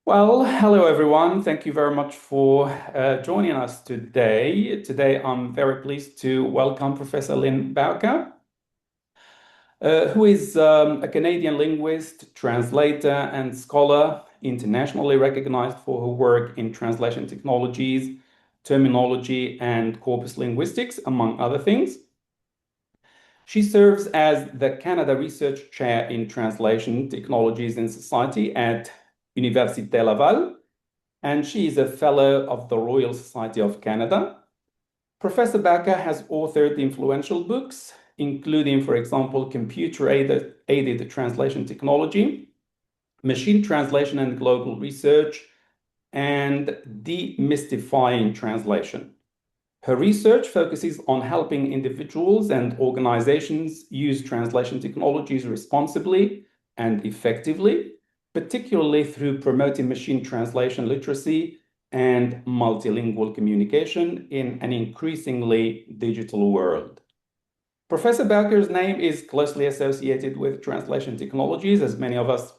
Well, hello everyone. Thank you very much for joining us today. Today, I'm very pleased to welcome Professor Lynne Bowker, who is a Canadian linguist, translator, and scholar, internationally recognized for her work in translation technologies, terminology, and corpus linguistics, among other things. She serves as the Canada Research Chair in Translation Technologies and Society at Université Laval, and she is a Fellow of the Royal Society of Canada. Professor Bowker has authored influential books, including, for example, Computer-Aided Translation Technology, Machine Translation and Global Research, and Demystifying Translation. Her research focuses on helping individuals and organizations use translation technologies responsibly and effectively, particularly through promoting machine translation literacy and multilingual communication in an increasingly digital world. Professor Bowker's name is closely associated with translation technologies, as many of us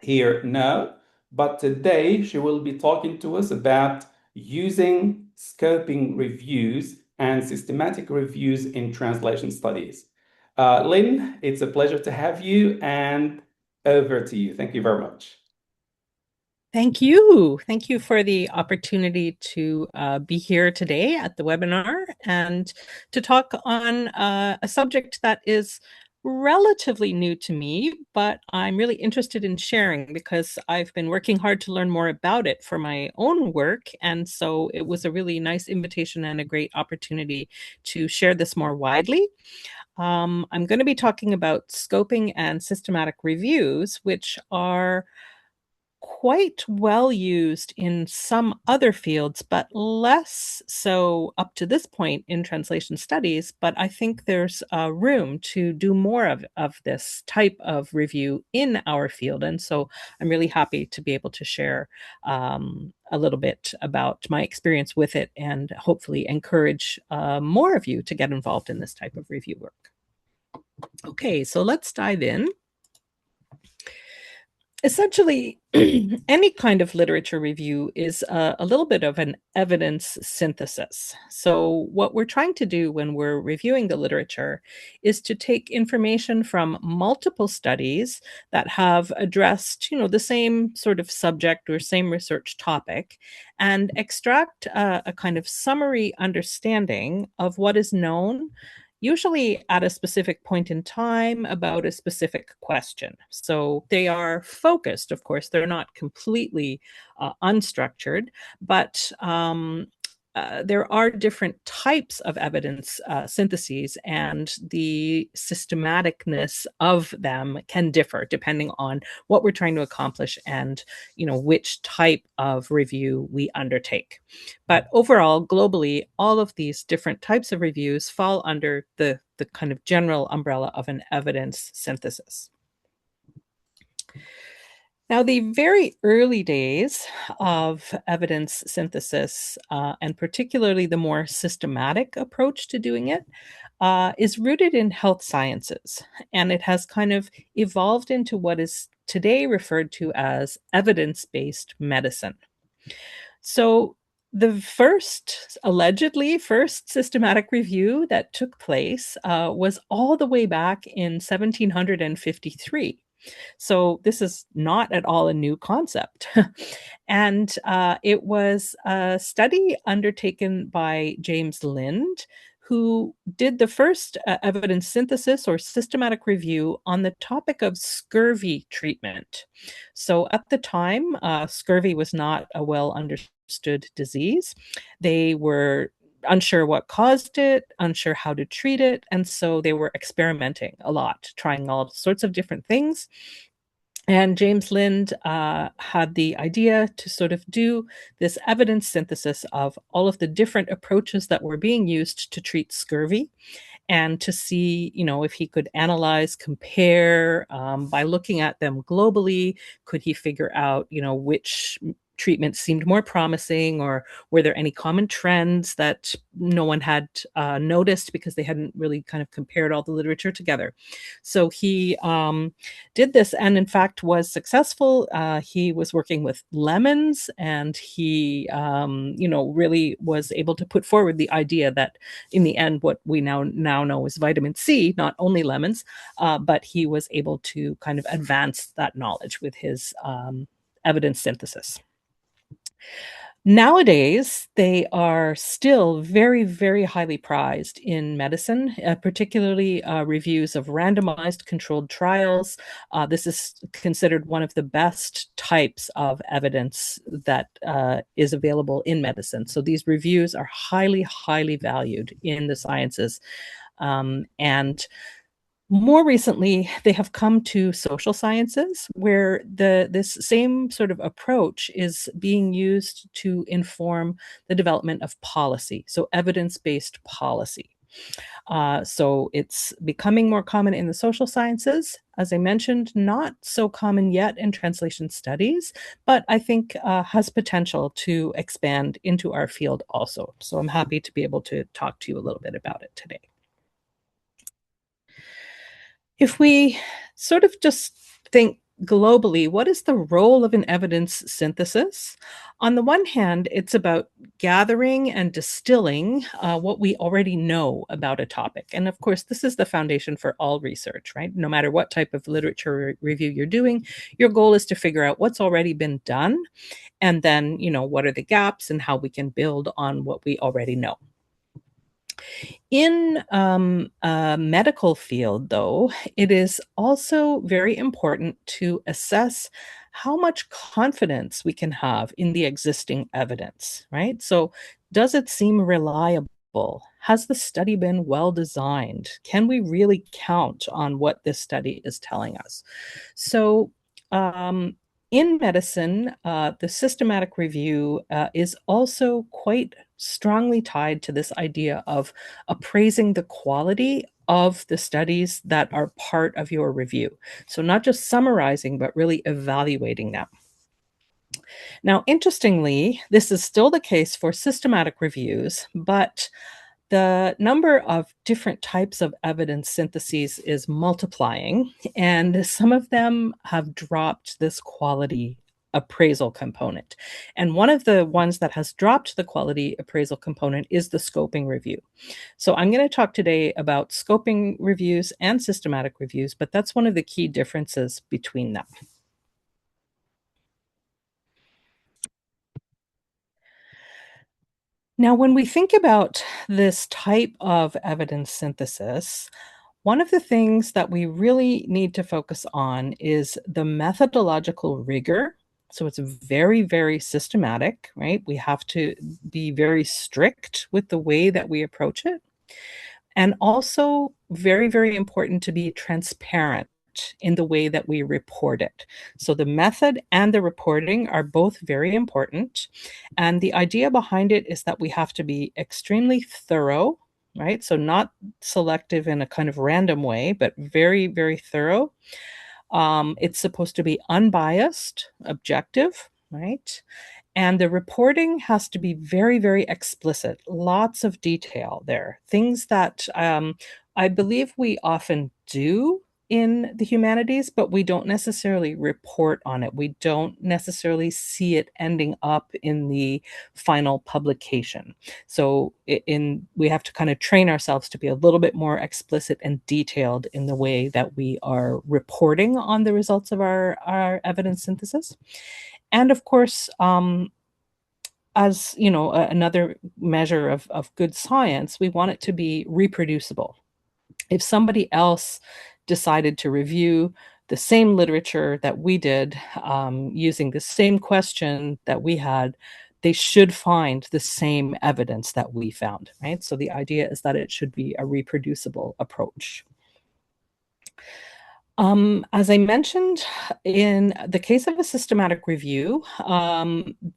here know, but today she will be talking to us about using scoping reviews and systematic reviews in translation studies. Lynne, it's a pleasure to have you, and over to you. Thank you very much. Thank you. Thank you for the opportunity to be here today at the webinar and to talk on a subject that is relatively new to me, but I'm really interested in sharing because I've been working hard to learn more about it for my own work. And so it was a really nice invitation and a great opportunity to share this more widely. I'm going to be talking about scoping and systematic reviews, which are quite well used in some other fields, but less so up to this point in translation studies. But I think there's room to do more of this type of review in our field. And so I'm really happy to be able to share a little bit about my experience with it and hopefully encourage more of you to get involved in this type of review work. Okay, so let's dive in. Essentially, any kind of literature review is a little bit of an evidence synthesis. So what we're trying to do when we're reviewing the literature is to take information from multiple studies that have addressed, the same sort of subject or same research topic and extract a kind of summary understanding of what is known, usually at a specific point in time about a specific question. So they are focused, of course, they're not completely unstructured, but there are different types of evidence syntheses, and the systematicness of them can differ depending on what we're trying to accomplish and which type of review we undertake. But overall, globally, all of these different types of reviews fall under the kind of general umbrella of an evidence synthesis. Now, the very early days of evidence synthesis, and particularly the more systematic approach to doing it, is rooted in health sciences. And it has kind of evolved into what is today referred to as evidence-based medicine. So the allegedly first systematic review that took place was all the way back in 1753. So this is not at all a new concept. And it was a study undertaken by James Lynne, who did the first evidence synthesis or systematic review on the topic of scurvy treatment. So at the time, scurvy was not a well understood disease. They were unsure what caused it, unsure how to treat it. And so they were experimenting a lot, trying all sorts of different things. And James Lynne had the idea to sort of do this evidence synthesis of all of the different approaches that were being used to treat scurvy, and to see, if he could analyze, compare by looking at them globally. Could he figure out, which treatments seemed more promising, or were there any common trends that no one had noticed because they hadn't really kind of compared all the literature together. So he did this, and in fact was successful. He was working with lemons, and he really was able to put forward the idea that in the end what we now know is vitamin C, not only lemons, but he was able to kind of advance that knowledge with his evidence synthesis. Nowadays, they are still very, very highly prized in medicine, particularly reviews of randomized controlled trials. This is considered one of the best types of evidence that is available in medicine. So these reviews are highly, highly valued in the sciences. And more recently, they have come to social sciences, where this same sort of approach is being used to inform the development of policy, so evidence-based policy. So it's becoming more common in the social sciences. As I mentioned, not so common yet in translation studies, but I think has potential to expand into our field also. So I'm happy to be able to talk to you a little bit about it today. If we sort of just think globally, what is the role of an evidence synthesis? On the one hand, it's about gathering and distilling what we already know about a topic. And of course, this is the foundation for all research, right? No matter what type of literature review you're doing, your goal is to figure out what's already been done, and then, what are the gaps and how we can build on what we already know. In a medical field, though, it is also very important to assess how much confidence we can have in the existing evidence, right? So, does it seem reliable? Has the study been well designed? Can we really count on what this study is telling us? So, in medicine, the systematic review is also quite strongly tied to this idea of appraising the quality of the studies that are part of your review. So, not just summarizing, but really evaluating them. Now, interestingly, this is still the case for systematic reviews, but the number of different types of evidence syntheses is multiplying, and some of them have dropped this quality appraisal component. And one of the ones that has dropped the quality appraisal component is the scoping review. So I'm going to talk today about scoping reviews and systematic reviews, but that's one of the key differences between them. Now, when we think about this type of evidence synthesis, one of the things that we really need to focus on is the methodological rigor. So it's very, very systematic, right? We have to be very strict with the way that we approach it. And also very, very important to be transparent in the way that we report it. So the method and the reporting are both very important. And the idea behind it is that we have to be extremely thorough, right? So not selective in a kind of random way, but very, very thorough. It's supposed to be unbiased, objective, right? And the reporting has to be very, very explicit, lots of detail there, things that I believe we often do in the humanities, but we don't necessarily report on it. We don't necessarily see it ending up in the final publication. So we have to kind of train ourselves to be a little bit more explicit and detailed in the way that we are reporting on the results of our evidence synthesis. And of course, as another measure of good science, we want it to be reproducible. If somebody else decided to review the same literature that we did, using the same question that we had, they should find the same evidence that we found, right? So the idea is that it should be a reproducible approach. As I mentioned, in the case of a systematic review,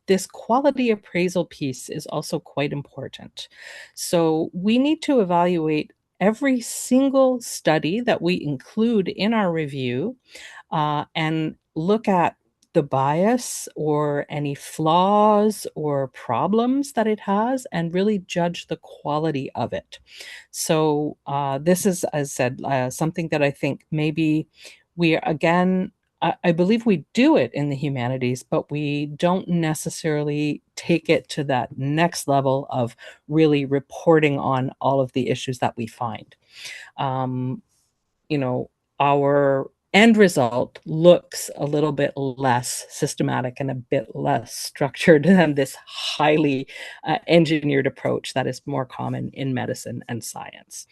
this quality appraisal piece is also quite important. So we need to evaluate every single study that we include in our review, and look at the bias or any flaws or problems that it has and really judge the quality of it. So this is, as I said, something that I think maybe we are, again, I believe we do it in the humanities, but we don't necessarily take it to that next level of really reporting on all of the issues that we find. Um, you know, our end result looks a little bit less systematic and a bit less structured than this highly engineered approach that is more common in medicine and science.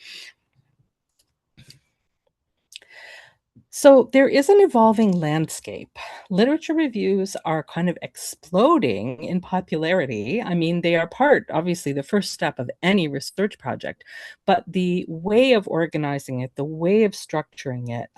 So there is an evolving landscape. Literature reviews are kind of exploding in popularity. I mean, they are obviously, the first step of any research project, but the way of organizing it, the way of structuring it,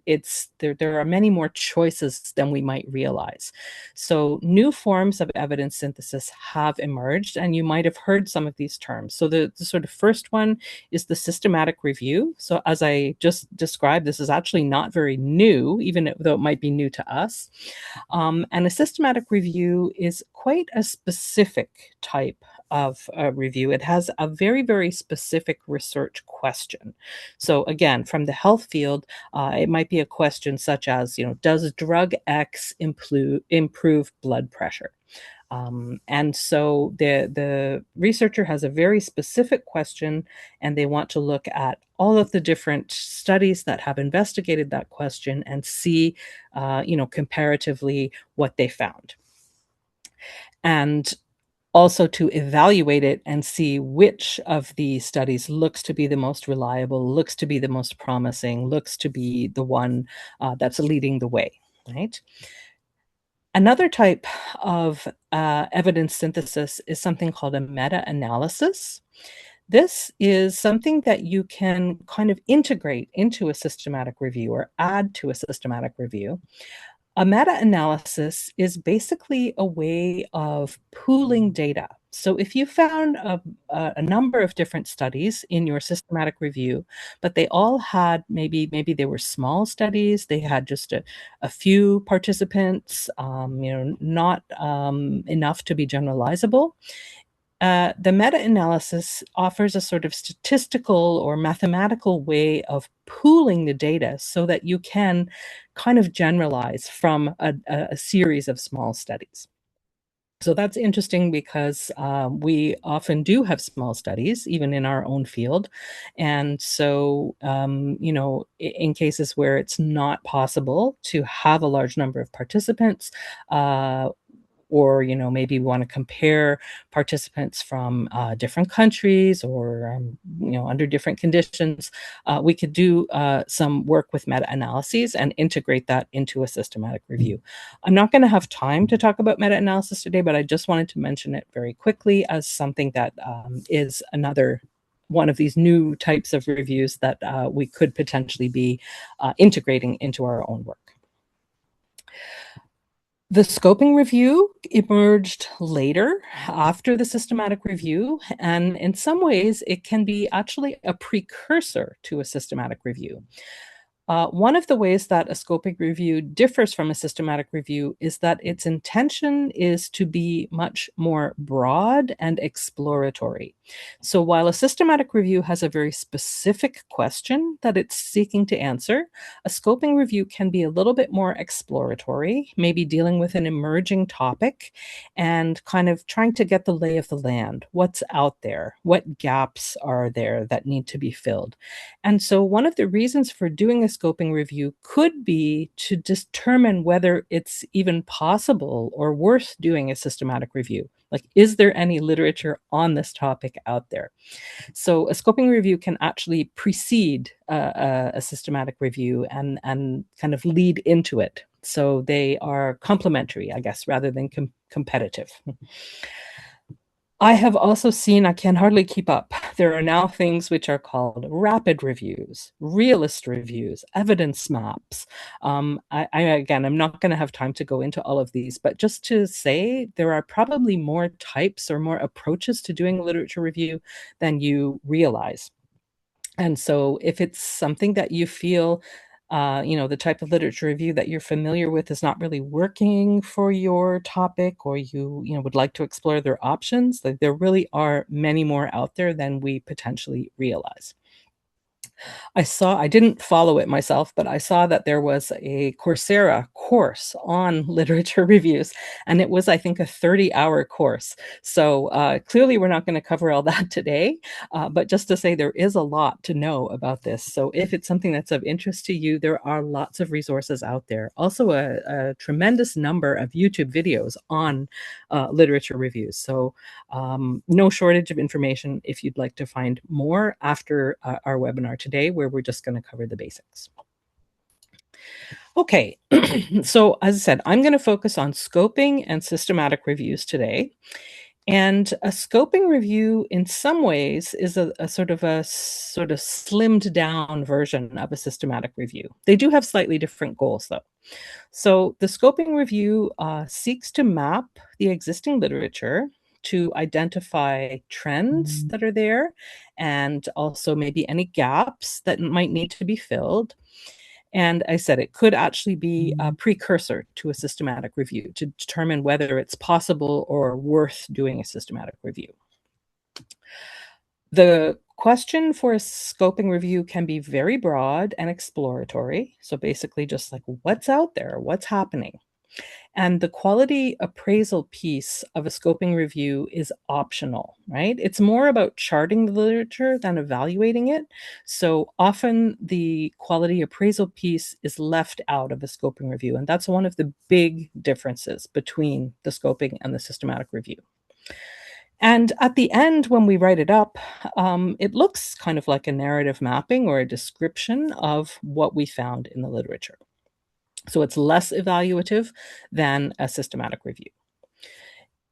it's there are many more choices than we might realize. So new forms of evidence synthesis have emerged, and you might have heard some of these terms. So the sort of first one is the systematic review. So as I just described, this is actually not very new, even though it might be new to us. And a systematic review is quite a specific type of review. It has a very, very specific research question. So again, from the health field, it might be a question such as, does drug X improve blood pressure? And so the researcher has a very specific question, and they want to look at all of the different studies that have investigated that question and see, comparatively what they found. And also to evaluate it and see which of the studies looks to be the most reliable, looks to be the most promising, looks to be the one that's leading the way, right? Another type of evidence synthesis is something called a meta-analysis. This is something that you can kind of integrate into a systematic review or add to a systematic review. A meta-analysis is basically a way of pooling data. So if you found a number of different studies in your systematic review, but they all had maybe they were small studies, they had just a few participants, not enough to be generalizable. The meta-analysis offers a sort of statistical or mathematical way of pooling the data so that you can kind of generalize from a series of small studies. So that's interesting because we often do have small studies, even in our own field. And so, in cases where it's not possible to have a large number of participants, or maybe we want to compare participants from different countries or under different conditions, we could do some work with meta-analyses and integrate that into a systematic review. I'm not going to have time to talk about meta-analysis today, but I just wanted to mention it very quickly as something that is another one of these new types of reviews that we could potentially be integrating into our own work. The scoping review emerged later after the systematic review, and in some ways it can be actually a precursor to a systematic review. One of the ways that a scoping review differs from a systematic review is that its intention is to be much more broad and exploratory. So while a systematic review has a very specific question that it's seeking to answer, a scoping review can be a little bit more exploratory, maybe dealing with an emerging topic and kind of trying to get the lay of the land. What's out there? What gaps are there that need to be filled? And so one of the reasons for doing a scoping review could be to determine whether it's even possible or worth doing a systematic review. Like, is there any literature on this topic out there? So a scoping review can actually precede a systematic review and kind of lead into it. So they are complementary, I guess, rather than competitive. I have also seen, I can hardly keep up. There are now things which are called rapid reviews, realist reviews, evidence maps. Again, I'm not going to have time to go into all of these, but just to say there are probably more types or more approaches to doing literature review than you realize. And so if it's something that you feel the type of literature review that you're familiar with is not really working for your topic, or you would like to explore their options. Like, there really are many more out there than we potentially realize. I didn't follow it myself, but I saw that there was a Coursera course on literature reviews, and it was, I think, a 30-hour course. So clearly we're not going to cover all that today, but just to say there is a lot to know about this. So if it's something that's of interest to you, there are lots of resources out there. Also a tremendous number of YouTube videos on literature reviews. So no shortage of information if you'd like to find more after our webinar today, where we're just going to cover the basics. Okay, so as I said, I'm going to focus on scoping and systematic reviews today. And a scoping review, in some ways, is a sort of slimmed down version of a systematic review. They do have slightly different goals, though. So the scoping review seeks to map the existing literature to identify trends that are there, and also maybe any gaps that might need to be filled. And I said it could actually be a precursor to a systematic review to determine whether it's possible or worth doing a systematic review. The question for a scoping review can be very broad and exploratory. So basically just like, what's out there, what's happening? And the quality appraisal piece of a scoping review is optional, right? It's more about charting the literature than evaluating it. So often the quality appraisal piece is left out of a scoping review. And that's one of the big differences between the scoping and the systematic review. And at the end, when we write it up, it looks kind of like a narrative mapping or a description of what we found in the literature. So it's less evaluative than a systematic review.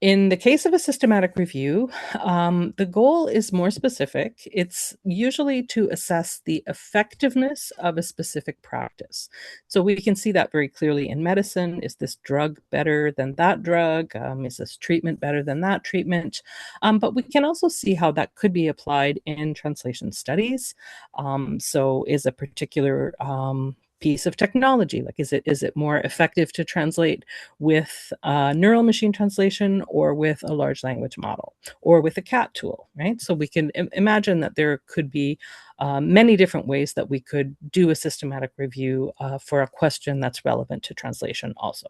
In the case of a systematic review, the goal is more specific. It's usually to assess the effectiveness of a specific practice. So we can see that very clearly in medicine. Is this drug better than that drug? Is this treatment better than that treatment? But we can also see how that could be applied in translation studies. So is a particular piece of technology, like is it more effective to translate with neural machine translation or with a large language model or with a CAT tool, right? So we can imagine that there could be many different ways that we could do a systematic review for a question that's relevant to translation also.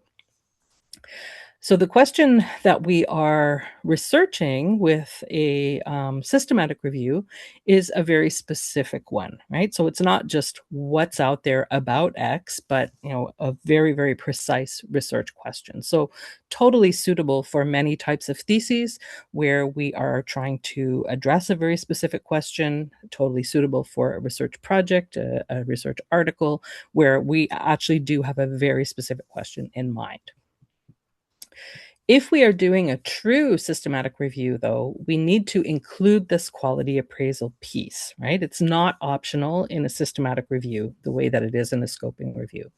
So the question that we are researching with a systematic review is a very specific one, right? So it's not just what's out there about X, but a very, very precise research question. So totally suitable for many types of theses where we are trying to address a very specific question, totally suitable for a research project, a research article, where we actually do have a very specific question in mind. If we are doing a true systematic review, though, we need to include this quality appraisal piece, right? It's not optional in a systematic review the way that it is in a scoping review.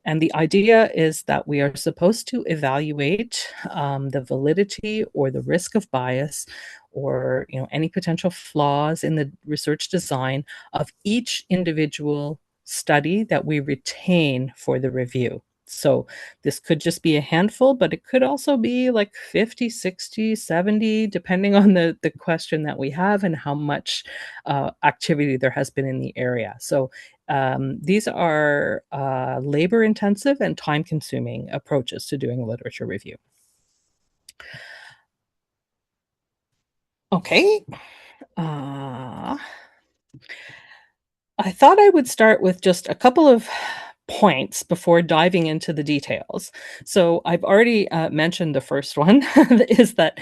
And the idea is that we are supposed to evaluate the validity or the risk of bias or any potential flaws in the research design of each individual study that we retain for the review. So this could just be a handful, but it could also be like 50, 60, 70, depending on the question that we have and how much activity there has been in the area. So these are labor-intensive and time-consuming approaches to doing a literature review. Okay. I thought I would start with just a couple of points before diving into the details. So I've already mentioned the first one is that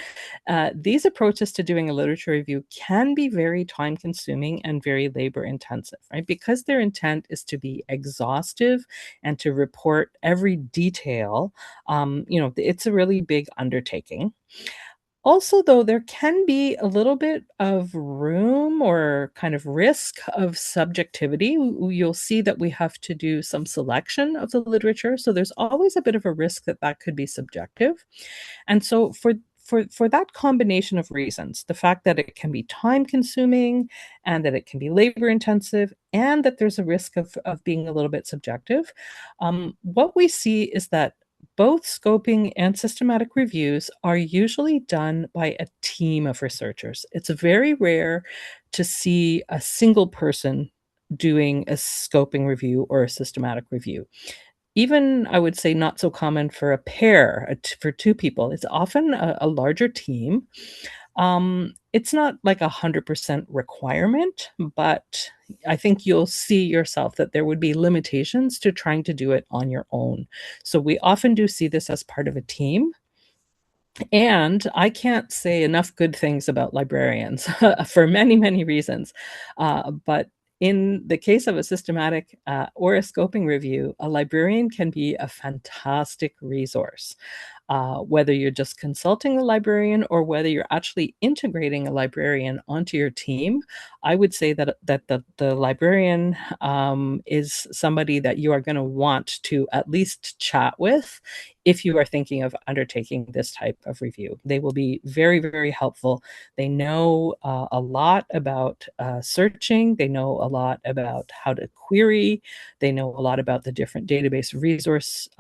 these approaches to doing a literature review can be very time consuming and very labor intensive, right? Because their intent is to be exhaustive and to report every detail, it's a really big undertaking. Also, though, there can be a little bit of room or kind of risk of subjectivity. You'll see that we have to do some selection of the literature. So there's always a bit of a risk that that could be subjective. And so for that combination of reasons, the fact that it can be time consuming and that it can be labor intensive and that there's a risk of being a little bit subjective, what we see is that both scoping and systematic reviews are usually done by a team of researchers. It's very rare to see a single person doing a scoping review or a systematic review. Even, I would say, not so common for a pair, for two people. It's often a larger team. It's not like 100% requirement, but I think you'll see yourself that there would be limitations to trying to do it on your own. So we often do see this as part of a team. And I can't say enough good things about librarians for many, many reasons. But in the case of a systematic or a scoping review, a librarian can be a fantastic resource. Whether you're just consulting a librarian or whether you're actually integrating a librarian onto your team, I would say that the librarian is somebody that you are going to want to at least chat with if you are thinking of undertaking this type of review. They will be very, very helpful. They know a lot about searching. They know a lot about how to query. They know a lot about the different database resource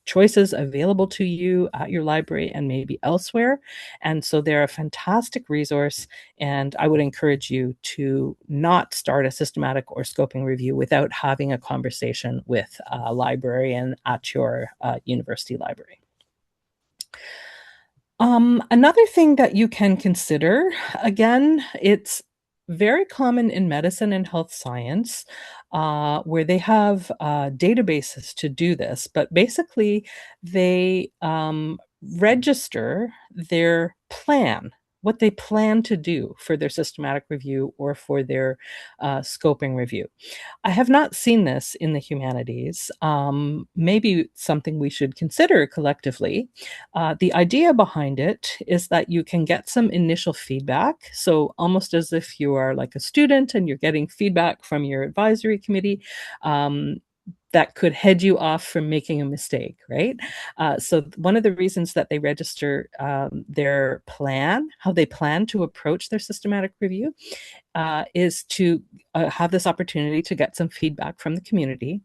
choices available to you at your library and maybe elsewhere. And so they're a fantastic resource. And I would encourage you to not start a systematic or scoping review without having a conversation with a librarian at your university library. Another thing that you can consider, again, it's very common in medicine and health science, where they have databases to do this, but basically they register their plan, what they plan to do for their systematic review or for their scoping review. I have not seen this in the humanities. Maybe something we should consider collectively. The idea behind it is that you can get some initial feedback. So, almost as if you are like a student and you're getting feedback from your advisory committee. That could head you off from making a mistake, right? So one of the reasons that they register their plan, how they plan to approach their systematic review, is to have this opportunity to get some feedback from the community.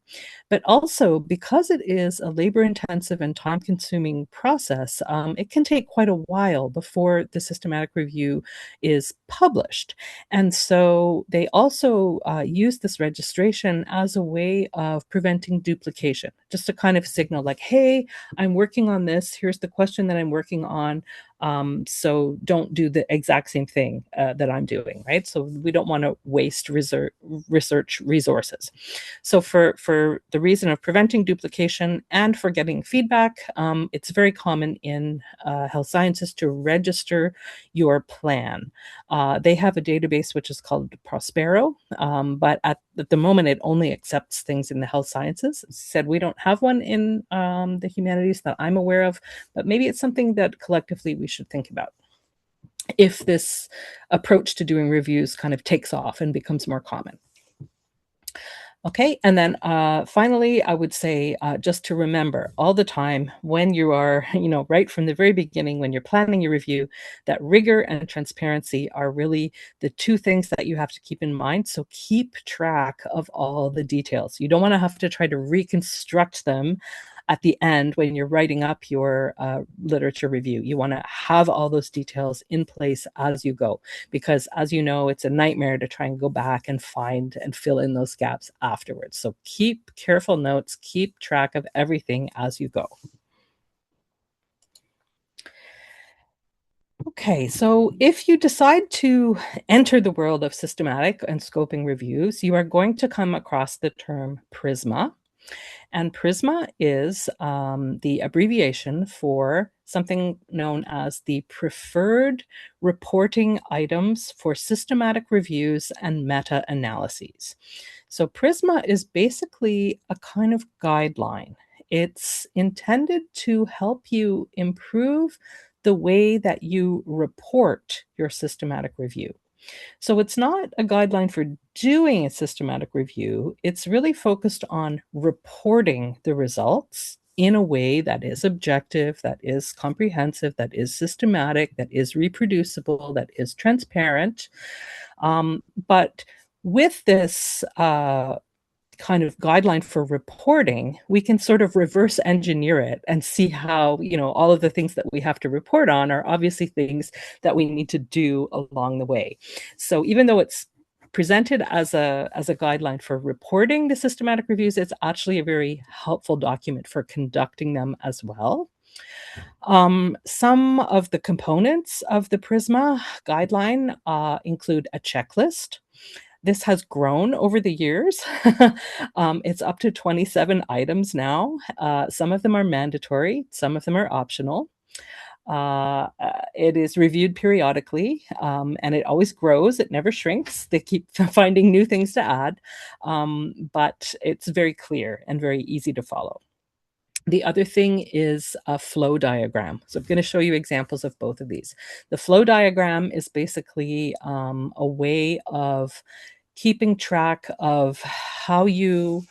But also, because it is a labor intensive and time consuming process, it can take quite a while before the systematic review is published. And so they also use this registration as a way of preventing duplication, just to kind of signal like, hey, I'm working on this. Here's the question that I'm working on. So don't do the exact same thing that I'm doing, right? So we don't want to waste research resources. So for the reason of preventing duplication and for getting feedback, it's very common in health sciences to register your plan. They have a database which is called Prospero, but at the moment it only accepts things in the health sciences. Said we don't have one in the humanities that I'm aware of, but maybe it's something that collectively we should think about if this approach to doing reviews kind of takes off and becomes more common. Okay, and then finally, I would say just to remember all the time when you are, right from the very beginning, when you're planning your review, that rigor and transparency are really the two things that you have to keep in mind. So keep track of all the details. You don't want to have to try to reconstruct them at the end when you're writing up your literature review. You want to have all those details in place as you go, because as you know, it's a nightmare to try and go back and find and fill in those gaps afterwards. So keep careful notes, keep track of everything as you go. Okay, so if you decide to enter the world of systematic and scoping reviews, you are going to come across the term PRISMA. And PRISMA is the abbreviation for something known as the Preferred Reporting Items for Systematic Reviews and Meta-Analyses. So PRISMA is basically a kind of guideline. It's intended to help you improve the way that you report your systematic review. So it's not a guideline for doing a systematic review. It's really focused on reporting the results in a way that is objective, that is comprehensive, that is systematic, that is reproducible, that is transparent. But with this kind of guideline for reporting, we can sort of reverse engineer it and see how, all of the things that we have to report on are obviously things that we need to do along the way. So even though it's presented as a guideline for reporting the systematic reviews, it's actually a very helpful document for conducting them as well. Some of the components of the PRISMA guideline include a checklist. This has grown over the years. It's up to 27 items now. Some of them are mandatory, some of them are optional. It is reviewed periodically, and it always grows. It never shrinks. They keep finding new things to add, but it's very clear and very easy to follow. The other thing is a flow diagram. So I'm going to show you examples of both of these. The flow diagram is basically a way of keeping track of how you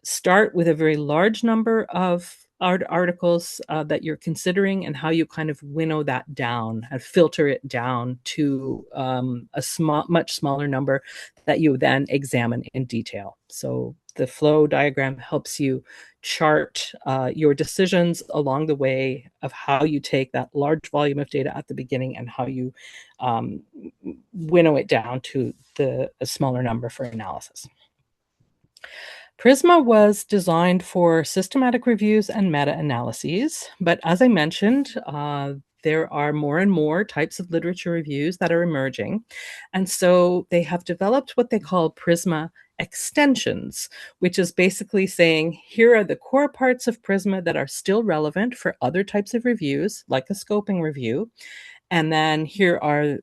start with a very large number of articles that you're considering, and how you kind of winnow that down and filter it down to a much smaller number that you then examine in detail. So the flow diagram helps you chart your decisions along the way of how you take that large volume of data at the beginning and how you winnow it down to a smaller number for analysis. PRISMA was designed for systematic reviews and meta-analyses, but as I mentioned, there are more and more types of literature reviews that are emerging. And so they have developed what they call PRISMA extensions, which is basically saying, here are the core parts of PRISMA that are still relevant for other types of reviews, like a scoping review. And then here are,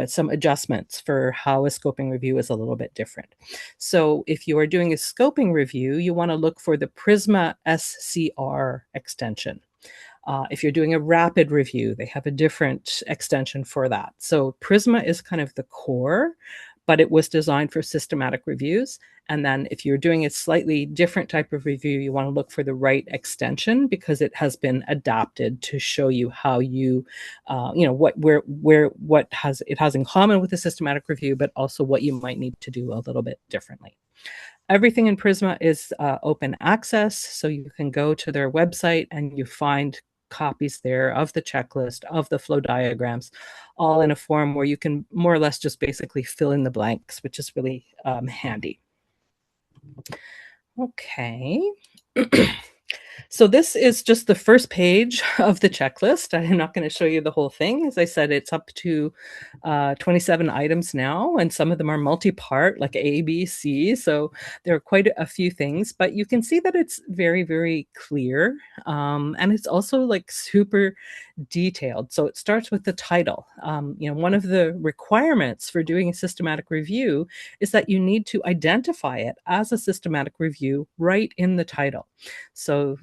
some adjustments for how a scoping review is a little bit different. So if you are doing a scoping review, you want to look for the PRISMA-ScR extension. If you're doing a rapid review, they have a different extension for that. So PRISMA is kind of the core, but it was designed for systematic reviews. And then if you're doing a slightly different type of review, you want to look for the right extension, because it has been adapted to show you how you, what it has in common with a systematic review, but also what you might need to do a little bit differently. Everything in PRISMA is open access, so you can go to their website and you find copies there of the checklist, of the flow diagrams, all in a form where you can more or less just basically fill in the blanks, which is really handy. Okay. So this is just the first page of the checklist. I'm not going to show you the whole thing. As I said, it's up to 27 items now, and some of them are multi-part, like A, B, C. So there are quite a few things, but you can see that it's very, very clear. And it's also like super detailed. So it starts with the title. One of the requirements for doing a systematic review is that you need to identify it as a systematic review right in the title. So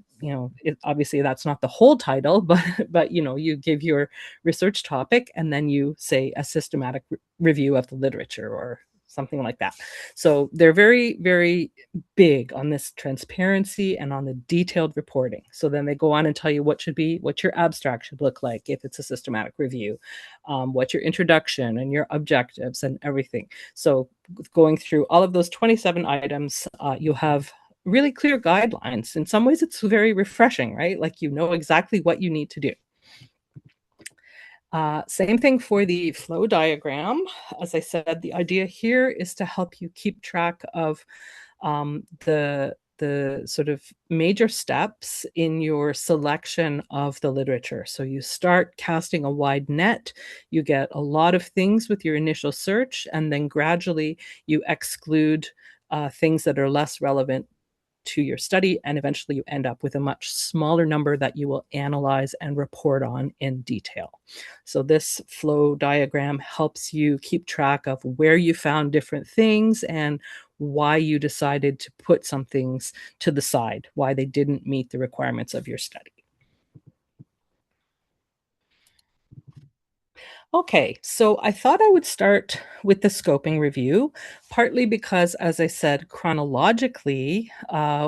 obviously that's not the whole title, but you give your research topic and then you say a systematic review of the literature or something like that. So they're very, very big on this transparency and on the detailed reporting. So then they go on and tell you what your abstract should look like if it's a systematic review, what your introduction and your objectives and everything. So going through all of those 27 items, you'll have really clear guidelines. In some ways, it's very refreshing, right? Like you know exactly what you need to do. Same thing for the flow diagram. As I said, the idea here is to help you keep track of the sort of major steps in your selection of the literature. So you start casting a wide net, you get a lot of things with your initial search, and then gradually you exclude things that are less relevant to your study, and eventually you end up with a much smaller number that you will analyze and report on in detail. So this flow diagram helps you keep track of where you found different things and why you decided to put some things to the side, why they didn't meet the requirements of your study. Okay, so I thought I would start with the scoping review, partly because, as I said, chronologically,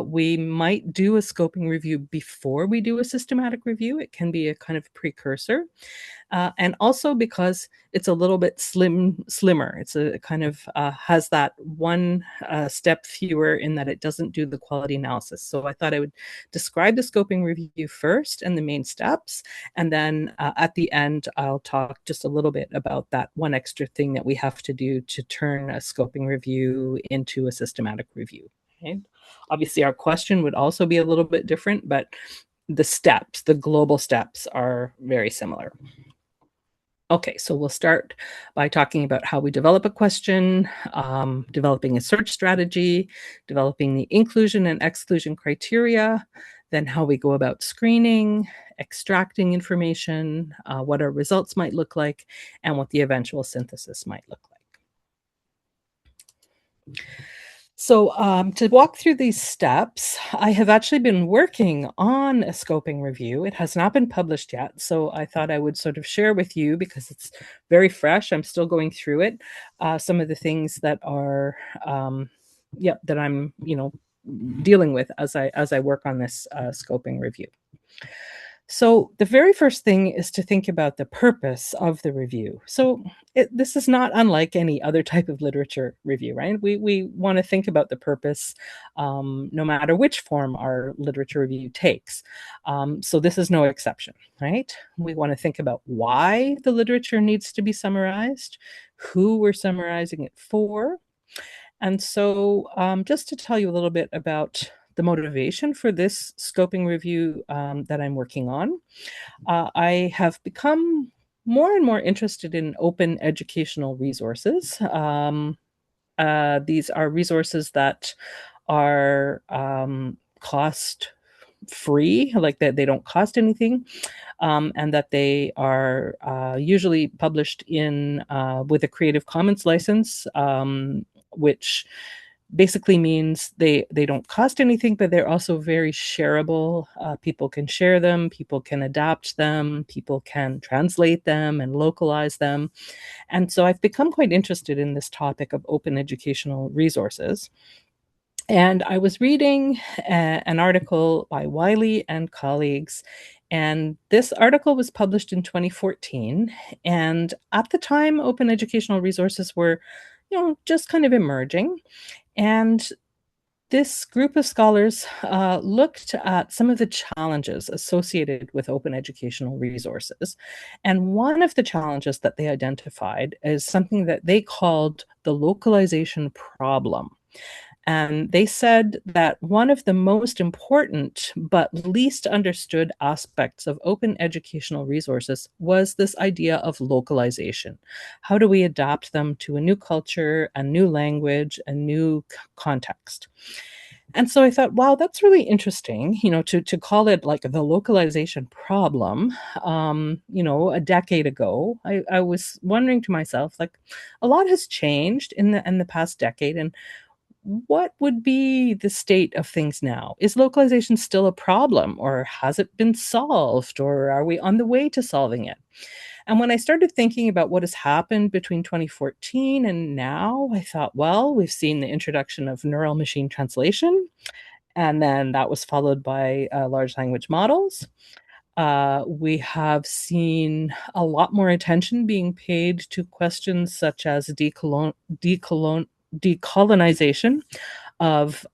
we might do a scoping review before we do a systematic review. It can be a kind of precursor. And also because it's a little bit slimmer. It's a kind of has that one step fewer in that it doesn't do the quality analysis. So I thought I would describe the scoping review first and the main steps. And then at the end, I'll talk just a little bit about that one extra thing that we have to do to turn a scoping review into a systematic review. Okay? Obviously, our question would also be a little bit different, but the steps, the global steps, are very similar. Okay, so we'll start by talking about how we develop a question, developing a search strategy, developing the inclusion and exclusion criteria, then how we go about screening, extracting information, what our results might look like, and what the eventual synthesis might look like. So to walk through these steps, I have actually been working on a scoping review. It has not been published yet, so I thought I would sort of share with you, because it's very fresh, I'm still going through it, some of the things that are, that I'm, dealing with as I work on this scoping review. So the very first thing is to think about the purpose of the review. So this is not unlike any other type of literature review, right? We want to think about the purpose, no matter which form our literature review takes. So this is no exception, right? We want to think about why the literature needs to be summarized, who we're summarizing it for. And so just to tell you a little bit about the motivation for this scoping review that I'm working on, I have become more and more interested in open educational resources. These are resources that are cost free, like that they don't cost anything, and that they are usually published in with a Creative Commons license, which basically means they don't cost anything, but they're also very shareable. People can share them, people can adapt them, people can translate them and localize them. And so I've become quite interested in this topic of open educational resources. And I was reading an article by Wiley and colleagues, and this article was published in 2014. And at the time, open educational resources were, just kind of emerging. And this group of scholars looked at some of the challenges associated with open educational resources. And one of the challenges that they identified is something that they called the localization problem. And they said that one of the most important but least understood aspects of open educational resources was this idea of localization. How do we adapt them to a new culture, a new language, a new context? And so I thought, wow, that's really interesting, to call it like the localization problem. A decade ago, I was wondering to myself, like, a lot has changed in the past decade, and what would be the state of things now? Is localization still a problem, or has it been solved, or are we on the way to solving it? And when I started thinking about what has happened between 2014 and now, I thought, well, we've seen the introduction of neural machine translation, and then that was followed by large language models. We have seen a lot more attention being paid to questions such as decolonization of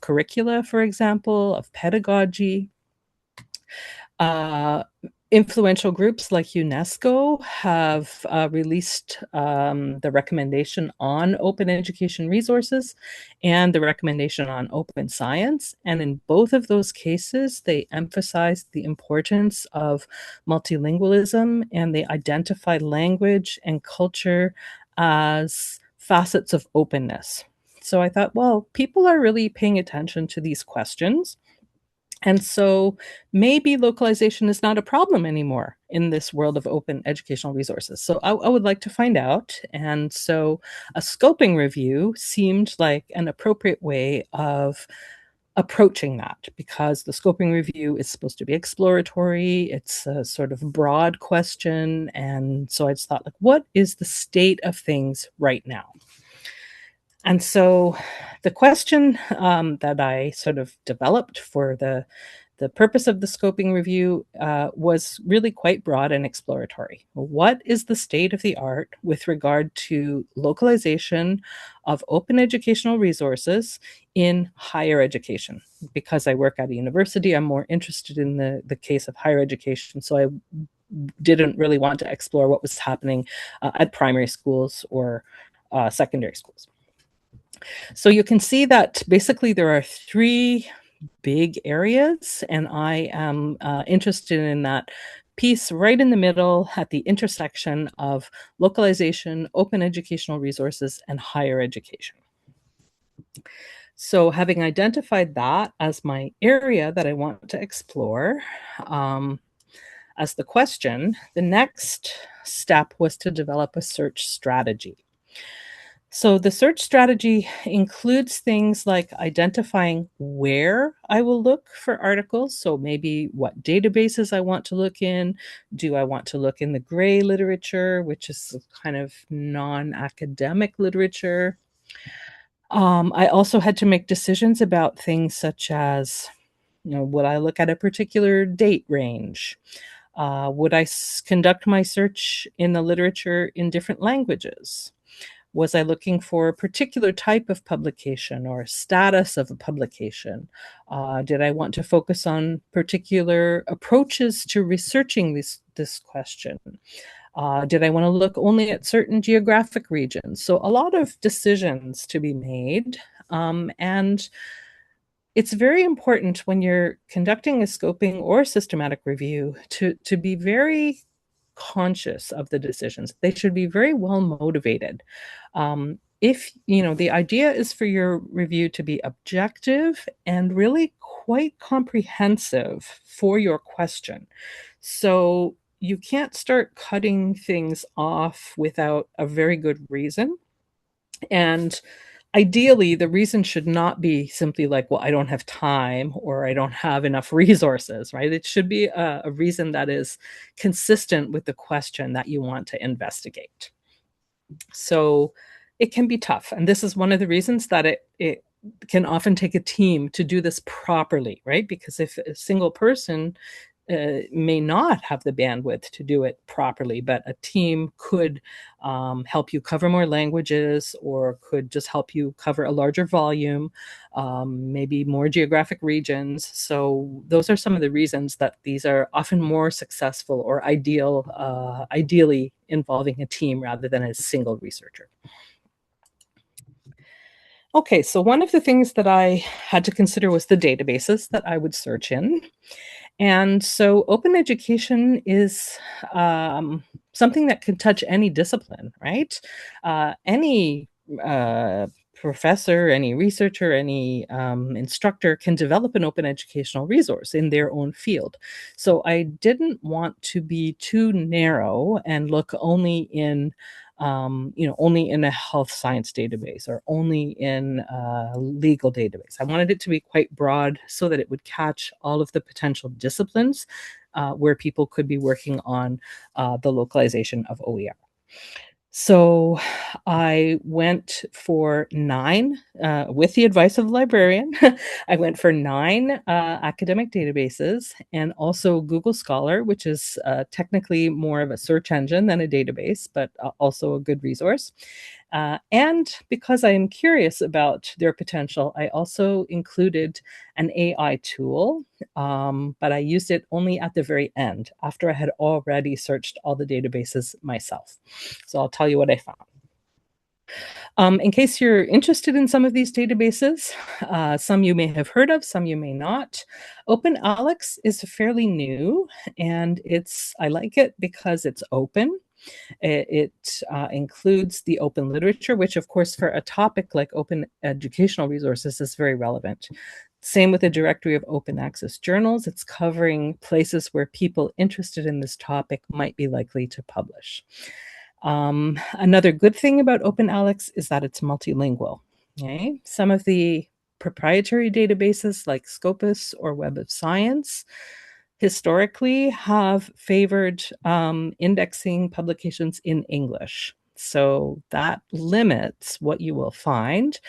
curricula, for example, of pedagogy. Uh, Influential groups like UNESCO have released the recommendation on open education resources and the recommendation on open science. And in both of those cases, they emphasize the importance of multilingualism, and they identify language and culture as facets of openness. So I thought, well, people are really paying attention to these questions. And so maybe localization is not a problem anymore in this world of open educational resources. So I would like to find out. And so a scoping review seemed like an appropriate way of approaching that, because the scoping review is supposed to be exploratory. It's a sort of broad question. And so I just thought, like, what is the state of things right now? And so the question that I sort of developed for the purpose of the scoping review was really quite broad and exploratory. What is the state of the art with regard to localization of open educational resources in higher education? Because I work at a university, I'm more interested in the case of higher education. So I didn't really want to explore what was happening at primary schools or secondary schools. So you can see that basically there are three big areas, and I am interested in that piece right in the middle at the intersection of localization, open educational resources, and higher education. So having identified that as my area that I want to explore as the question, the next step was to develop a search strategy. So the search strategy includes things like identifying where I will look for articles. So maybe what databases I want to look in. Do I want to look in the gray literature, which is kind of non-academic literature? I also had to make decisions about things such as, would I look at a particular date range? Would I conduct my search in the literature in different languages? Was I looking for a particular type of publication or status of a publication? Did I want to focus on particular approaches to researching this question? Did I want to look only at certain geographic regions? So a lot of decisions to be made. And it's very important when you're conducting a scoping or systematic review to be very conscious of the decisions. They should be very well motivated. If the idea is for your review to be objective and really quite comprehensive for your question. So you can't start cutting things off without a very good reason. And ideally, the reason should not be simply like, well, I don't have time or I don't have enough resources, right? It should be a reason that is consistent with the question that you want to investigate. So it can be tough. And this is one of the reasons that it can often take a team to do this properly, right? Because if a single person may not have the bandwidth to do it properly, but a team could help you cover more languages or could just help you cover a larger volume, maybe more geographic regions. So those are some of the reasons that these are often more successful or ideally involving a team rather than a single researcher. Okay, so one of the things that I had to consider was the databases that I would search in. And so open education is something that can touch any discipline, right? Any professor, any researcher, any instructor can develop an open educational resource in their own field. So I didn't want to be too narrow and look only in only in a health science database or only in a legal database. I wanted it to be quite broad so that it would catch all of the potential disciplines where people could be working on the localization of OER. So I went for 9, with the advice of the librarian, I went for 9 academic databases and also Google Scholar, which is technically more of a search engine than a database, but also a good resource. And because I am curious about their potential, I also included an AI tool, but I used it only at the very end, after I had already searched all the databases myself. So I'll tell you what I found. In case you're interested in some of these databases, some you may have heard of, some you may not. OpenAlex is fairly new, and I like it because it's open. It includes the open literature, which of course for a topic like open educational resources is very relevant. Same with the directory of open access journals. It's covering places where people interested in this topic might be likely to publish. Another good thing about OpenAlex is that it's multilingual. Okay? Some of the proprietary databases like Scopus or Web of Science historically have favored indexing publications in English. So that limits what you will find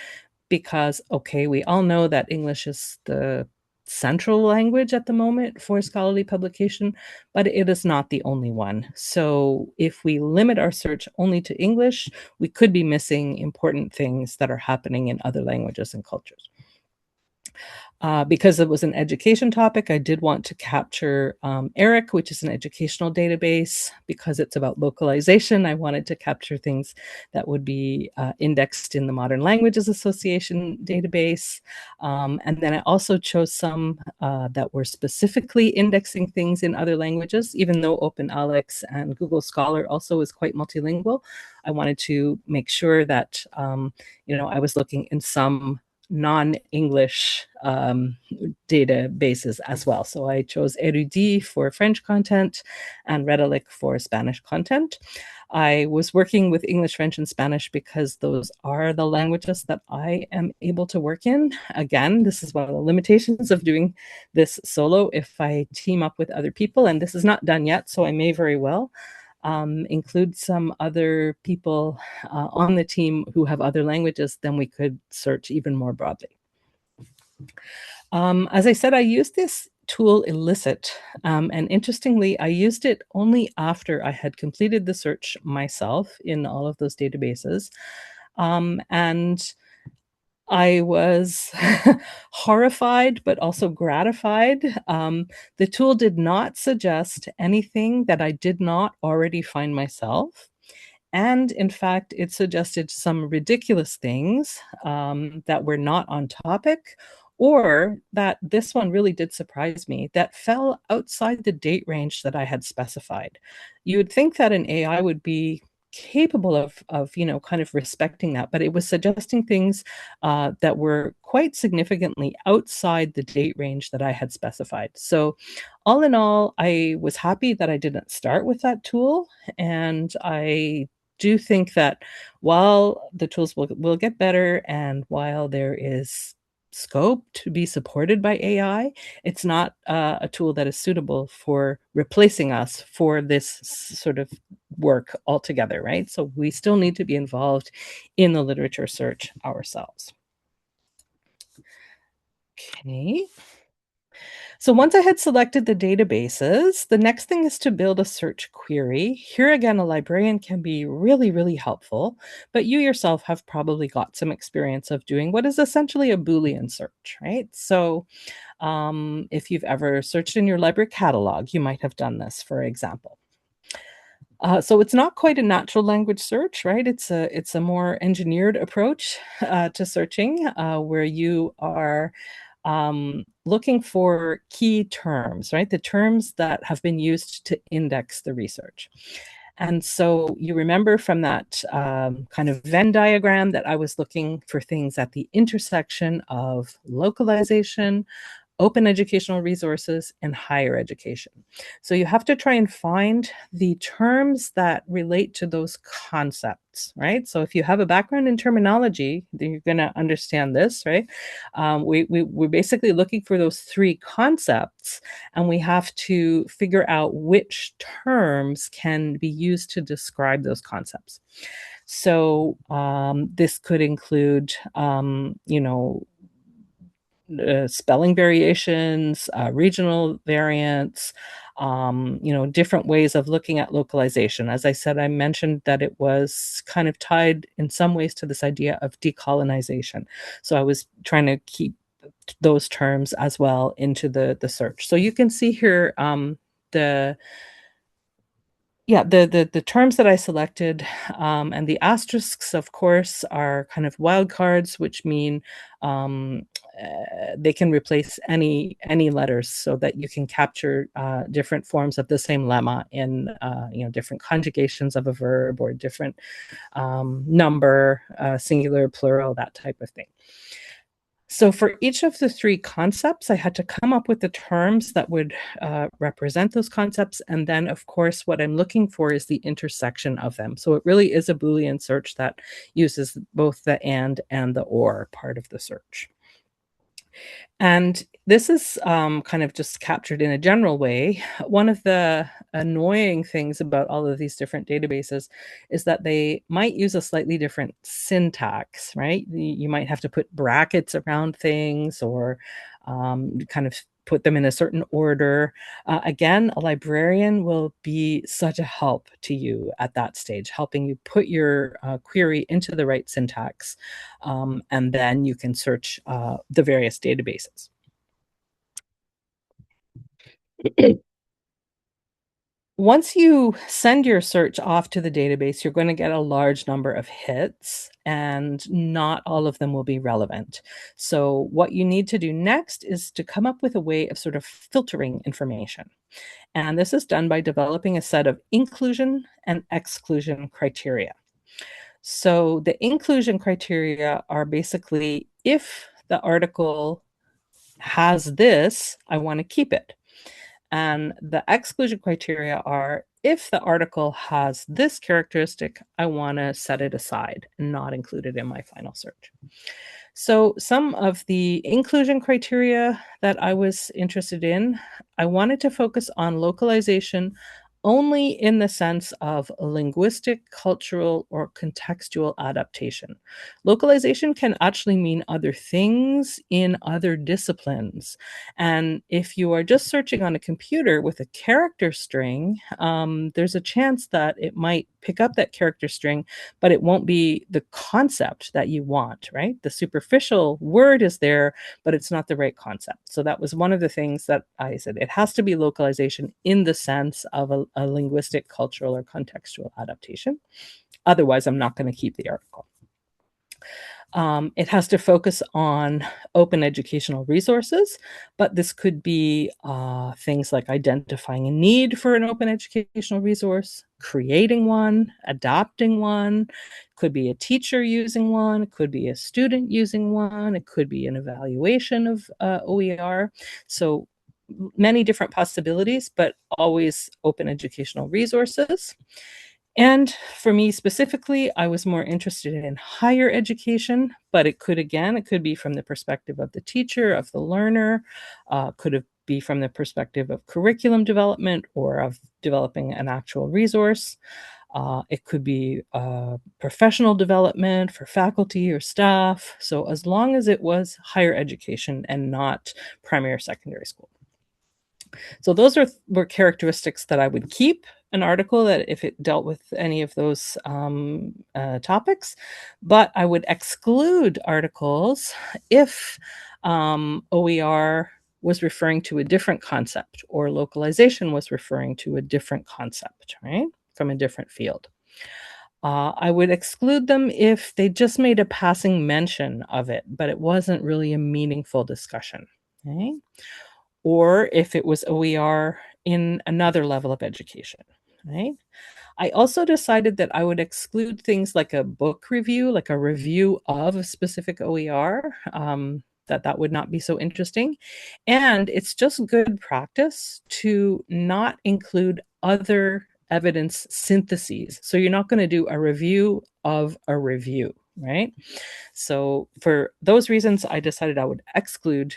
because, okay, we all know that English is the central language at the moment for scholarly publication, but it is not the only one. So if we limit our search only to English, we could be missing important things that are happening in other languages and cultures. Because it was an education topic, I did want to capture ERIC, which is an educational database. Because it's about localization, I wanted to capture things that would be indexed in the Modern Languages Association database. And then I also chose some that were specifically indexing things in other languages, even though OpenAlex and Google Scholar also is quite multilingual. I wanted to make sure that, I was looking in some non-English databases as well. So I chose Erudit for French content and Redalyc for Spanish content. I was working with English, French, and Spanish because those are the languages that I am able to work in. Again, this is one of the limitations of doing this solo if I team up with other people, and this is not done yet, so I may very well include some other people on the team who have other languages, then we could search even more broadly. As I said, I used this tool Elicit, and interestingly, I used it only after I had completed the search myself in all of those databases. And I was horrified, but also gratified. The tool did not suggest anything that I did not already find myself. And in fact, it suggested some ridiculous things that were not on topic, or that this one really did surprise me, that fell outside the date range that I had specified. You would think that an AI would be capable of kind of respecting that, but it was suggesting things that were quite significantly outside the date range that I had specified. So all in all, I was happy that I didn't start with that tool, and I do think that while the tools will get better and while there is scope to be supported by AI, it's not a tool that is suitable for replacing us for this sort of work altogether, right? So we still need to be involved in the literature search ourselves. Okay. So once I had selected the databases, the next thing is to build a search query. Here again, a librarian can be really, really helpful, but you yourself have probably got some experience of doing what is essentially a Boolean search, right? So if you've ever searched in your library catalog, you might have done this, for example. So it's not quite a natural language search, right? It's a more engineered approach to searching, where you are looking for key terms, right? The terms that have been used to index the research. And so you remember from that kind of Venn diagram that I was looking for things at the intersection of localization, open educational resources, and higher education. So you have to try and find the terms that relate to those concepts, right? So if you have a background in terminology, then you're going to understand this, right? We're basically looking for those three concepts, and we have to figure out which terms can be used to describe those concepts. So this could include, spelling variations, regional variants, different ways of looking at localization. As I said, I mentioned that it was kind of tied in some ways to this idea of decolonization. So I was trying to keep those terms as well into the search. So you can see here the terms that I selected, and the asterisks, of course, are kind of wildcards, which mean they can replace any letters, so that you can capture different forms of the same lemma in different conjugations of a verb, or different number, singular, plural, that type of thing. So for each of the three concepts, I had to come up with the terms that would represent those concepts. And then, of course, what I'm looking for is the intersection of them. So it really is a Boolean search that uses both the and the or part of the search. And this is kind of just captured in a general way. One of the annoying things about all of these different databases is that they might use a slightly different syntax, right? You might have to put brackets around things or kind of put them in a certain order. Again, a librarian will be such a help to you at that stage, helping you put your query into the right syntax, and then you can search the various databases. Once you send your search off to the database, you're going to get a large number of hits, and not all of them will be relevant. So what you need to do next is to come up with a way of sort of filtering information. And this is done by developing a set of inclusion and exclusion criteria. So the inclusion criteria are basically, if the article has this, I want to keep it. And the exclusion criteria are, if the article has this characteristic, I want to set it aside and not include it in my final search. So some of the inclusion criteria that I was interested in, I wanted to focus on localization only in the sense of linguistic, cultural, or contextual adaptation. Localization can actually mean other things in other disciplines. And if you are just searching on a computer with a character string, there's a chance that it might pick up that character string, but it won't be the concept that you want, right? The superficial word is there, but it's not the right concept. So that was one of the things that I said, it has to be localization in the sense of a linguistic, cultural, or contextual adaptation. Otherwise, I'm not going to keep the article. It has to focus on open educational resources, but this could be things like identifying a need for an open educational resource, creating one, adopting one, could be a teacher using one, it could be a student using one, it could be an evaluation of OER. So many different possibilities, but always open educational resources. And for me specifically, I was more interested in higher education, but it could be from the perspective of the teacher, of the learner, could be from the perspective of curriculum development or of developing an actual resource. It could be professional development for faculty or staff. So as long as it was higher education and not primary or secondary school. So those were characteristics that I would keep an article that if it dealt with any of those topics, but I would exclude articles if OER was referring to a different concept or localization was referring to a different concept, right, from a different field. I would exclude them if they just made a passing mention of it, but it wasn't really a meaningful discussion, okay? Or if it was OER in another level of education, right? I also decided that I would exclude things like a book review, like a review of a specific OER, that would not be so interesting. And it's just good practice to not include other evidence syntheses. So you're not going to do a review of a review, right? So for those reasons, I decided I would exclude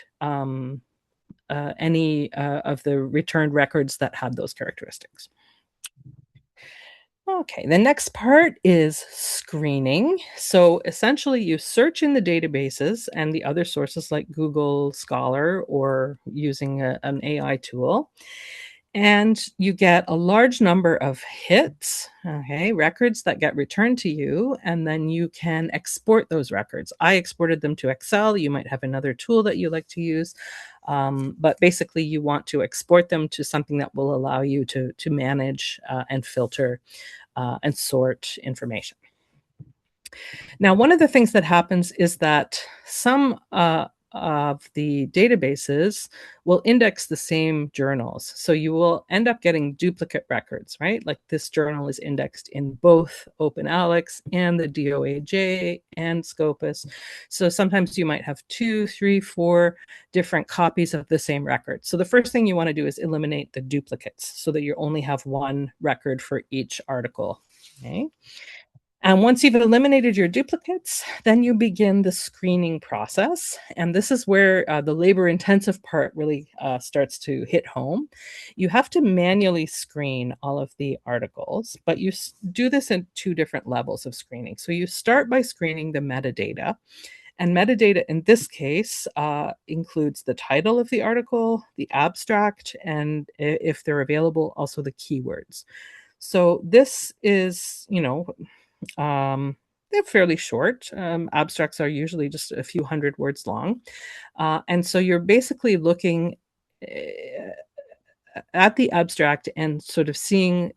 any of the returned records that had those characteristics. Okay, the next part is screening. So essentially, you search in the databases and the other sources like Google Scholar or using an AI tool. And you get a large number of hits, okay, records that get returned to you, and then you can export those records. I exported them to Excel. You might have another tool that you like to use. But basically, you want to export them to something that will allow you to manage and filter and sort information. Now, one of the things that happens is that some of the databases will index the same journals. So you will end up getting duplicate records, right? Like this journal is indexed in both OpenAlex and the DOAJ and Scopus. So sometimes you might have 2, 3, 4 different copies of the same record. So the first thing you want to do is eliminate the duplicates so that you only have one record for each article. Okay. And once you've eliminated your duplicates, then you begin the screening process. And this is where the labor-intensive part really starts to hit home. You have to manually screen all of the articles, but you do this in two different levels of screening. So you start by screening the metadata. And metadata in this case includes the title of the article, the abstract, and if they're available, also the keywords. So this is, they're fairly short. Abstracts are usually just a few hundred words long. And so you're basically looking at the abstract and sort of seeing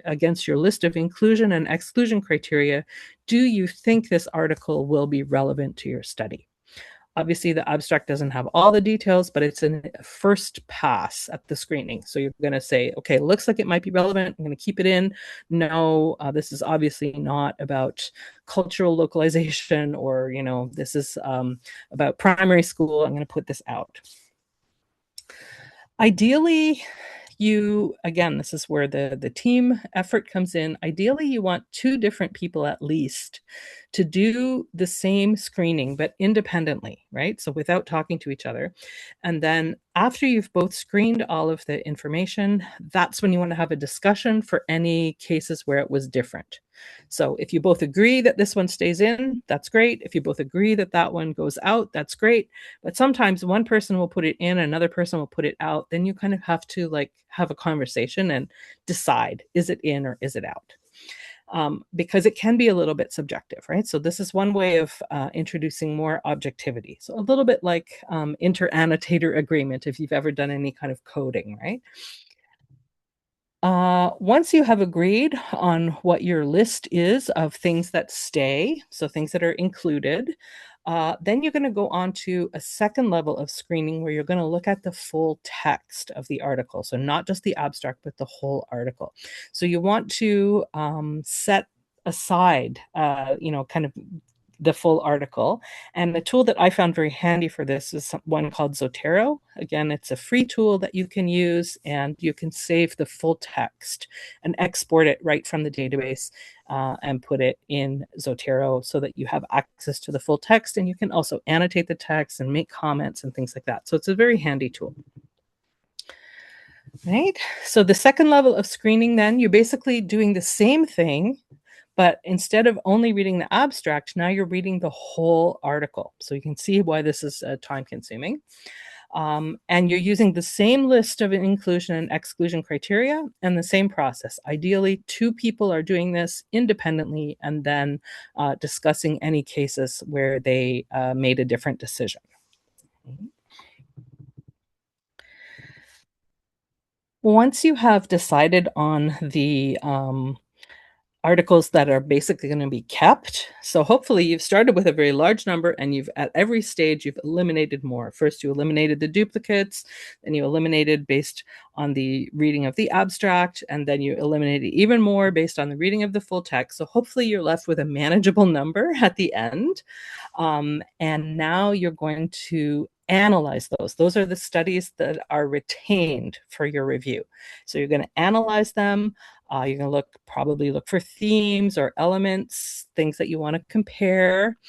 against your list of inclusion and exclusion criteria, do you think this article will be relevant to your study? Obviously, the abstract doesn't have all the details, but it's a first pass at the screening. So you're going to say, okay, looks like it might be relevant. I'm going to keep it in. No, this is obviously not about cultural localization, or, this is about primary school. I'm going to put this out. Ideally, again, this is where the team effort comes in. Ideally, you want two different people at least to do the same screening, but independently, right? So without talking to each other. And then after you've both screened all of the information, that's when you want to have a discussion for any cases where it was different. So if you both agree that this one stays in, that's great. If you both agree that that one goes out, that's great. But sometimes one person will put it in, another person will put it out. Then you kind of have to have a conversation and decide, is it in or is it out? Because it can be a little bit subjective, right? So this is one way of introducing more objectivity. So a little bit like inter-annotator agreement, if you've ever done any kind of coding, right? Once you have agreed on what your list is of things that stay, so things that are included, then you're going to go on to a second level of screening where you're going to look at the full text of the article. So not just the abstract, but the whole article. So you want to set aside, kind of the full article. And the tool that I found very handy for this is one called Zotero. Again, it's a free tool that you can use, and you can save the full text and export it right from the database and put it in Zotero so that you have access to the full text, and you can also annotate the text and make comments and things like that. So it's a very handy tool. Right? So the second level of screening, then you're basically doing the same thing, but instead of only reading the abstract, now you're reading the whole article. So you can see why this is time consuming. And you're using the same list of inclusion and exclusion criteria and the same process. Ideally, two people are doing this independently and then discussing any cases where they made a different decision. Once you have decided on the articles that are basically going to be kept. So hopefully you've started with a very large number, and at every stage you've eliminated more. First you eliminated the duplicates, then you eliminated based on the reading of the abstract, and then you eliminated even more based on the reading of the full text. So hopefully you're left with a manageable number at the end. And now you're going to analyze those. Those are the studies that are retained for your review. So you're going to analyze them. You're going to probably look for themes or elements, things that you want to compare.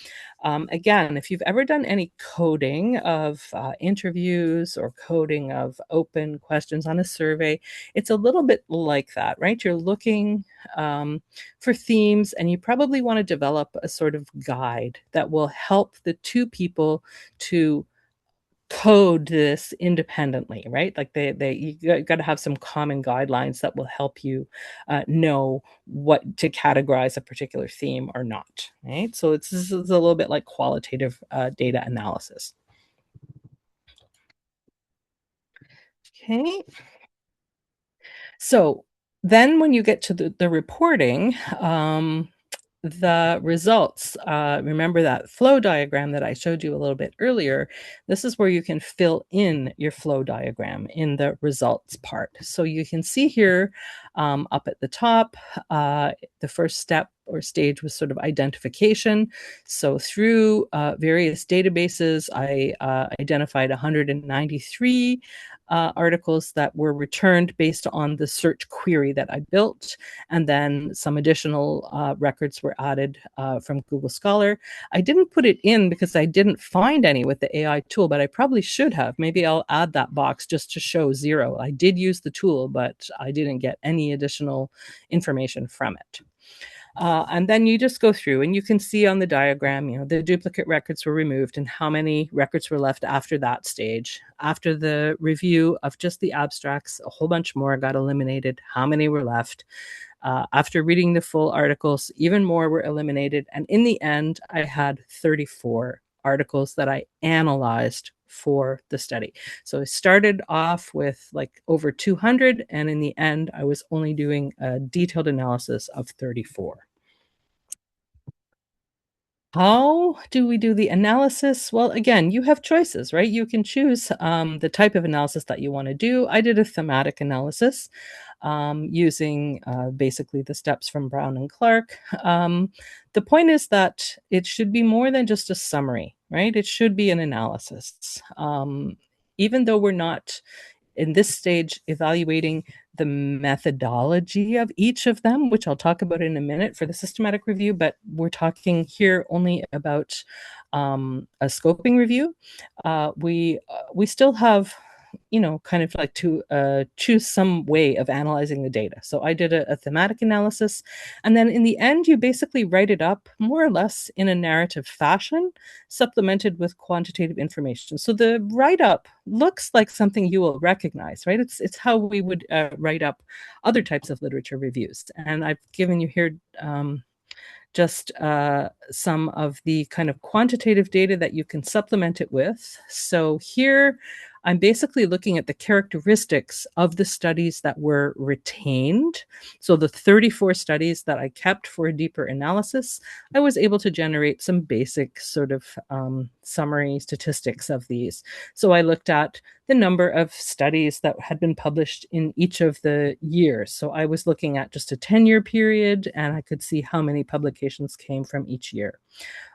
Again, if you've ever done any coding of interviews or coding of open questions on a survey, it's a little bit like that, right? You're looking for themes, and you probably want to develop a sort of guide that will help the two people to code this independently, right? Like you got to have some common guidelines that will help you know what to categorize a particular theme or not, right? So this is a little bit like qualitative data analysis. Okay. So then when you get to the reporting, the results, remember that flow diagram that I showed you a little bit earlier, this is where you can fill in your flow diagram in the results part. So you can see here Up at the top, the first step or stage was sort of identification. So through various databases, I identified 193 articles that were returned based on the search query that I built. And then some additional records were added from Google Scholar. I didn't put it in because I didn't find any with the AI tool, but I probably should have. Maybe I'll add that box just to show 0. I did use the tool, but I didn't get any additional information from it. And then you just go through and you can see on the diagram, the duplicate records were removed and how many records were left after that stage. After the review of just the abstracts, a whole bunch more got eliminated. How many were left? After reading the full articles, even more were eliminated. And in the end, I had 34 articles that I analyzed for the study. So I started off with like over 200, and in the end, I was only doing a detailed analysis of 34. How do we do the analysis? Well, again, you have choices, right? You can choose the type of analysis that you want to do. I did a thematic analysis using basically the steps from Brown and Clark. The point is that it should be more than just a summary, right? It should be an analysis. Even though we're not in this stage evaluating the methodology of each of them, which I'll talk about in a minute for the systematic review, but we're talking here only about a scoping review. We still have kind of like to choose some way of analyzing the data. So I did a thematic analysis, and then in the end, you basically write it up more or less in a narrative fashion, supplemented with quantitative information. So the write-up looks like something you will recognize, right? It's how we would write up other types of literature reviews. And I've given you here just some of the kind of quantitative data that you can supplement it with. So here, I'm basically looking at the characteristics of the studies that were retained. So the 34 studies that I kept for a deeper analysis, I was able to generate some basic sort of summary statistics of these. So I looked at the number of studies that had been published in each of the years. So I was looking at just a 10-year period, and I could see how many publications came from each year.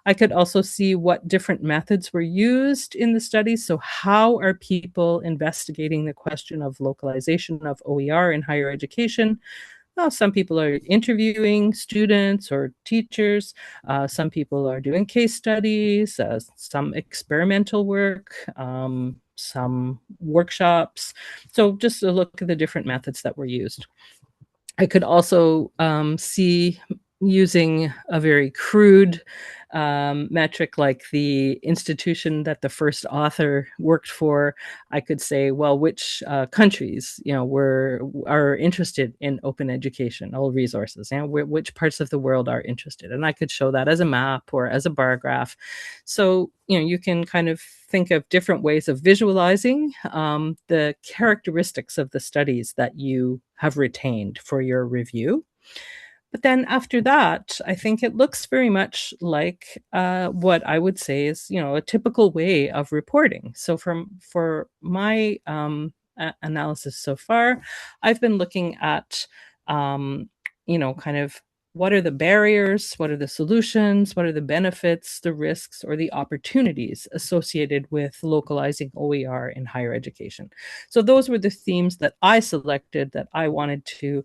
I could also see what different methods were used in the studies. So how are people investigating the question of localization of OER in higher education? Well, some people are interviewing students or teachers. Some people are doing case studies, some experimental work, some workshops. So just a look at the different methods that were used. I could also see using a very crude metric like the institution that the first author worked for. I could say, well, which countries, are interested in open educational resources, and which parts of the world are interested, and I could show that as a map or as a bar graph. So you can kind of think of different ways of visualizing the characteristics of the studies that you have retained for your review. But then after that, I think it looks very much like what I would say is, a typical way of reporting. So for my analysis so far, I've been looking at, kind of what are the barriers, what are the solutions, what are the benefits, the risks, or the opportunities associated with localizing OER in higher education. So those were the themes that I selected that I wanted to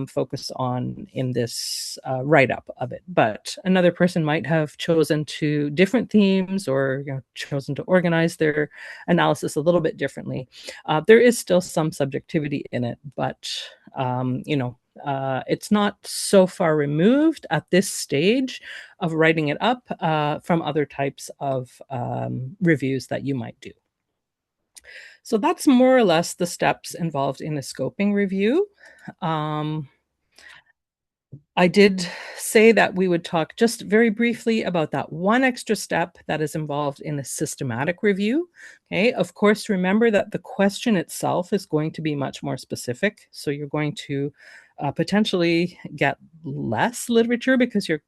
focus on in this write-up of it. But another person might have chosen to different themes or chosen to organize their analysis a little bit differently. There is still some subjectivity in it, but it's not so far removed at this stage of writing it up from other types of reviews that you might do. So that's more or less the steps involved in a scoping review. I did say that we would talk just very briefly about that one extra step that is involved in a systematic review. Okay, of course, remember that the question itself is going to be much more specific. So you're going to potentially get less literature because you're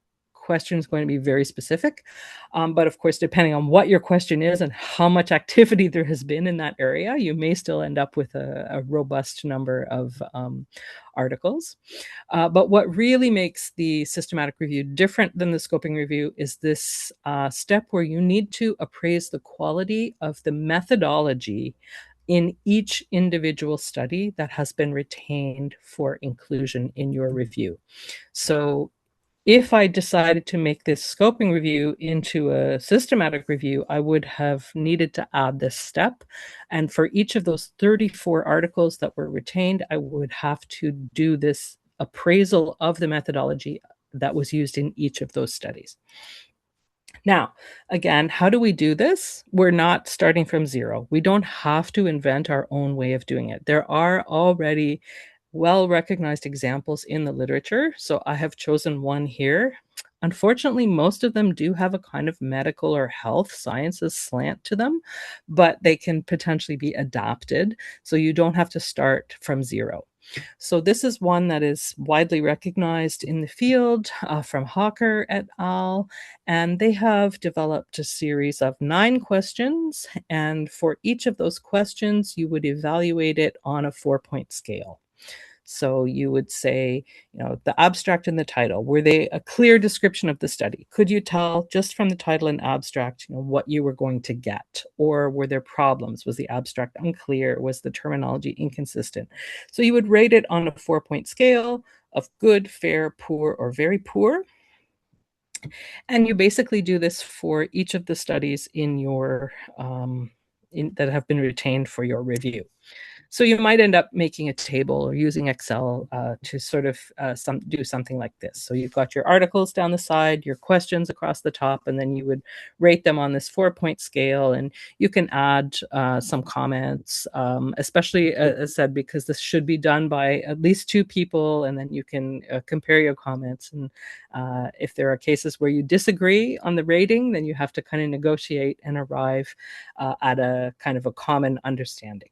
question is going to be very specific. But of course, depending on what your question is and how much activity there has been in that area, you may still end up with a robust number of articles. But what really makes the systematic review different than the scoping review is this step where you need to appraise the quality of the methodology in each individual study that has been retained for inclusion in your review. So if I decided to make this scoping review into a systematic review, I would have needed to add this step. And for each of those 34 articles that were retained, I would have to do this appraisal of the methodology that was used in each of those studies. Now, again, how do we do this? We're not starting from zero. We don't have to invent our own way of doing it. There are already well-recognized examples in the literature, so I have chosen one here. Unfortunately, most of them do have a kind of medical or health sciences slant to them, but they can potentially be adapted, so you don't have to start from zero. So this is one that is widely recognized in the field from Bowker et al. And they have developed a series of 9 questions. And for each of those questions, you would evaluate it on a 4-point scale. So you would say, the abstract and the title, were they a clear description of the study? Could you tell just from the title and abstract, what you were going to get? Or were there problems? Was the abstract unclear? Was the terminology inconsistent? So you would rate it on a 4-point scale of good, fair, poor, or very poor. And you basically do this for each of the studies in your that have been retained for your review. So you might end up making a table or using Excel to sort of do something like this. So you've got your articles down the side, your questions across the top, and then you would rate them on this 4-point scale. And you can add some comments, especially, as I said, because this should be done by at least 2 people, and then you can compare your comments. And if there are cases where you disagree on the rating, then you have to kind of negotiate and arrive at a kind of a common understanding.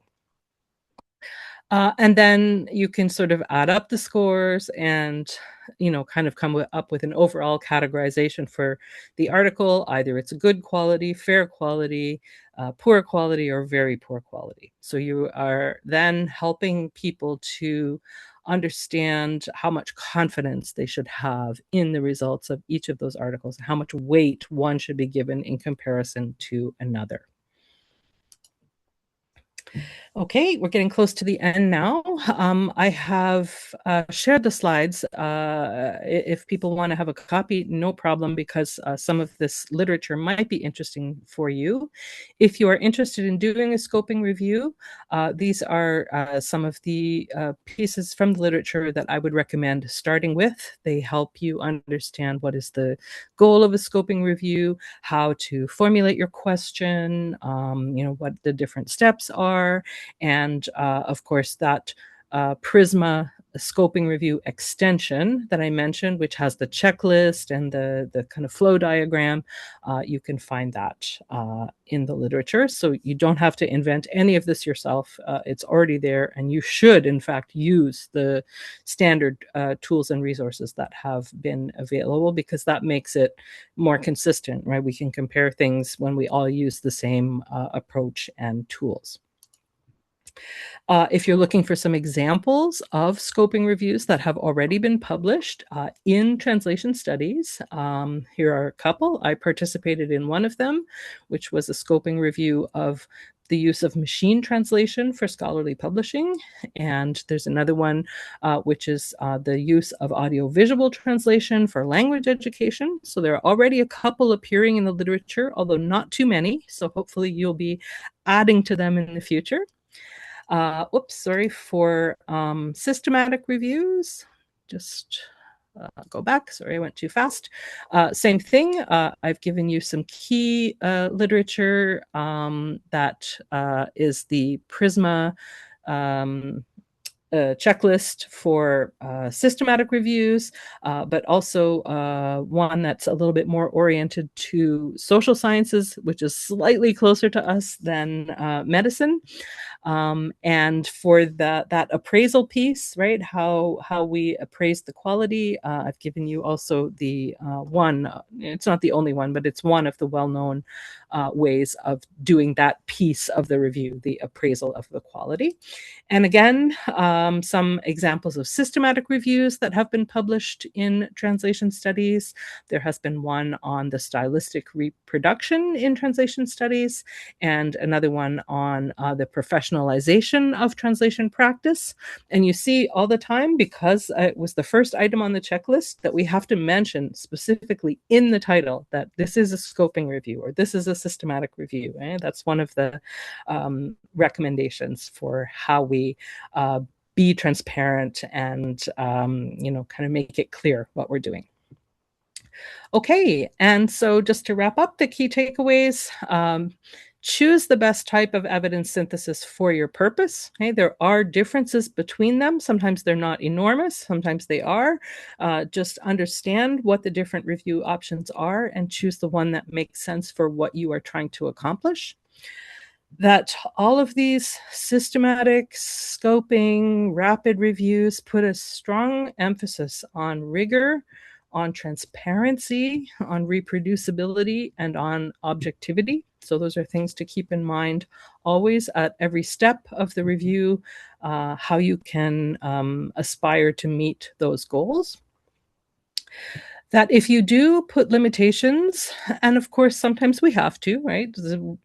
And then you can sort of add up the scores and, kind of come up with an overall categorization for the article. Either it's good quality, fair quality, poor quality, or very poor quality. So you are then helping people to understand how much confidence they should have in the results of each of those articles, how much weight one should be given in comparison to another. Okay, we're getting close to the end now. I have shared the slides. If people want to have a copy, no problem, because some of this literature might be interesting for you. If you are interested in doing a scoping review, these are some of the pieces from the literature that I would recommend starting with. They help you understand what is the goal of a scoping review, how to formulate your question, what the different steps are, and of course that PRISMA scoping review extension that I mentioned, which has the checklist and the kind of flow diagram. You can find that in the literature. So you don't have to invent any of this yourself. It's already there, and you should, in fact, use the standard tools and resources that have been available, because that makes it more consistent, right? We can compare things when we all use the same approach and tools. If you're looking for some examples of scoping reviews that have already been published in translation studies, here are a couple. I participated in one of them, which was a scoping review of the use of machine translation for scholarly publishing. And there's another one, which is the use of audiovisual translation for language education. So there are already a couple appearing in the literature, although not too many. So hopefully you'll be adding to them in the future. For systematic reviews, just go back. Sorry, I went too fast. Same thing. I've given you some key literature that is the PRISMA checklist for systematic reviews, but also one that's a little bit more oriented to social sciences, which is slightly closer to us than medicine. And for that appraisal piece, right, how we appraise the quality, I've given you also the one, it's not the only one, but it's one of the well-known ways of doing that piece of the review, the appraisal of the quality. And again, some examples of systematic reviews that have been published in translation studies. There has been one on the stylistic reproduction in translation studies, and another one on the professionalization of translation practice. And you see all the time, because it was the first item on the checklist, that we have to mention specifically in the title that this is a scoping review or this is a systematic review. Right? That's one of the recommendations for how we be transparent and kind of make it clear what we're doing. Okay, and so just to wrap up the key takeaways, choose the best type of evidence synthesis for your purpose. Okay? There are differences between them. Sometimes they're not enormous, sometimes they are. Just understand what the different review options are and choose the one that makes sense for what you are trying to accomplish. That all of these systematic scoping, rapid reviews put a strong emphasis on rigor, on transparency, on reproducibility, and on objectivity. So those are things to keep in mind always at every step of the review, how you can aspire to meet those goals. That if you do put limitations, and of course, sometimes we have to, right?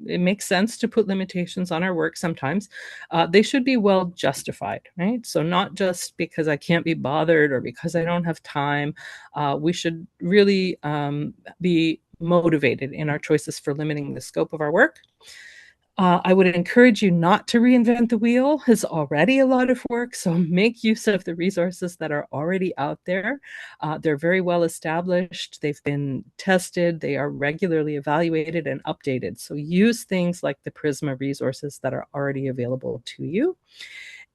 It makes sense to put limitations on our work sometimes. They should be well justified, right? So not just because I can't be bothered or because I don't have time. We should really be motivated in our choices for limiting the scope of our work. I would encourage you not to reinvent the wheel. It's already a lot of work, so make use of the resources that are already out there. They're very well established. They've been tested. They are regularly evaluated and updated. So use things like the PRISMA resources that are already available to you.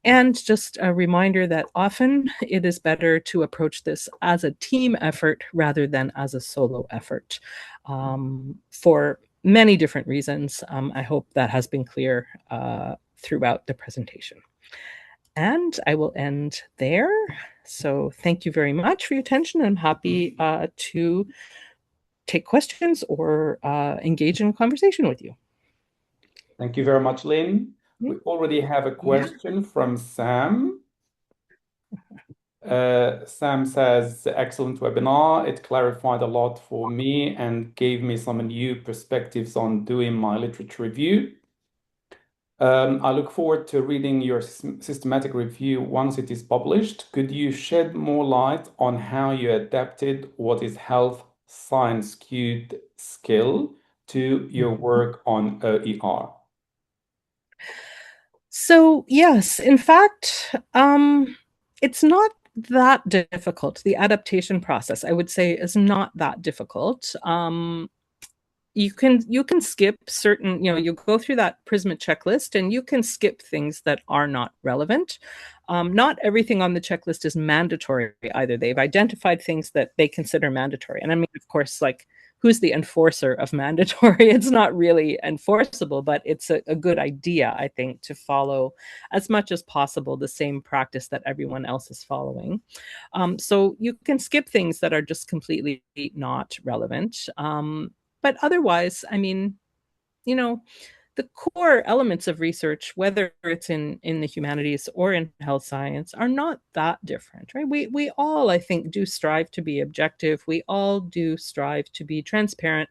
And just a reminder that often it is better to approach this as a team effort rather than as a solo effort. For many different reasons. I hope that has been clear throughout the presentation. And I will end there. So thank you very much for your attention. I'm happy to take questions or engage in conversation with you. Thank you very much, Lynne. We already have a question from Sam. Sam says, excellent webinar. It clarified a lot for me and gave me some new perspectives on doing my literature review. I look forward to reading your systematic review once it is published. Could you shed more light on how you adapted what is health science skewed skill to your work on OER? So yes, in fact, it's not that difficult. The adaptation process, I would say, is not that difficult. You can skip certain, you go through that PRISMA checklist and you can skip things that are not relevant. Not everything on the checklist is mandatory either. They've identified things that they consider mandatory. And I mean, of course, like, who's the enforcer of mandatory? It's not really enforceable, but it's a good idea, I think, to follow as much as possible the same practice that everyone else is following. So you can skip things that are just completely not relevant. But otherwise, I mean, the core elements of research, whether it's in the humanities or in health science, are not that different, right? We all, I think, do strive to be objective. We all do strive to be transparent.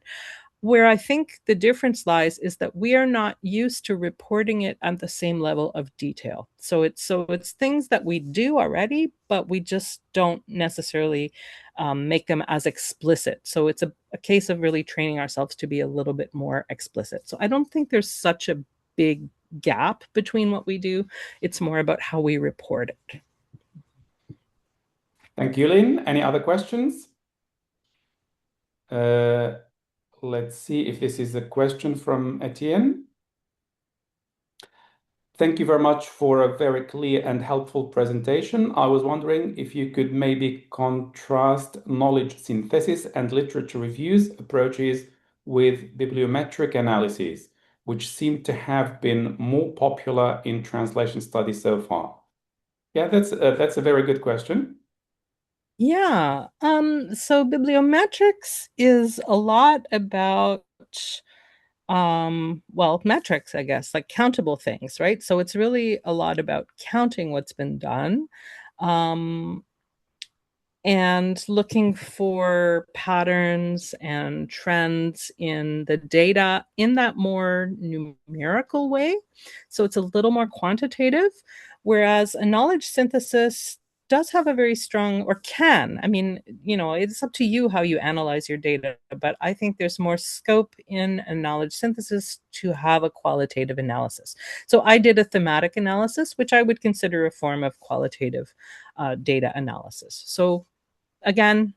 Where I think the difference lies is that we are not used to reporting it at the same level of detail. So it's things that we do already, but we just don't necessarily make them as explicit. So it's a case of really training ourselves to be a little bit more explicit. So I don't think there's such a big gap between what we do. It's more about how we report it. Thank you, Lynne. Any other questions? Let's see if this is a question from Etienne. Thank you very much for a very clear and helpful presentation. I was wondering if you could maybe contrast knowledge synthesis and literature reviews approaches with bibliometric analysis. which seem to have been more popular in translation studies so far? Yeah, that's a very good question. Yeah. So bibliometrics is a lot about well, metrics, I guess, like countable things, right? So it's really a lot about counting what's been done. Um, and looking for patterns and trends in the data in that more numerical way. So it's a little more quantitative, whereas a knowledge synthesis does have a very strong, or can, I mean, it's up to you how you analyze your data, but I think there's more scope in a knowledge synthesis to have a qualitative analysis. So I did a thematic analysis, which I would consider a form of qualitative data analysis. So again,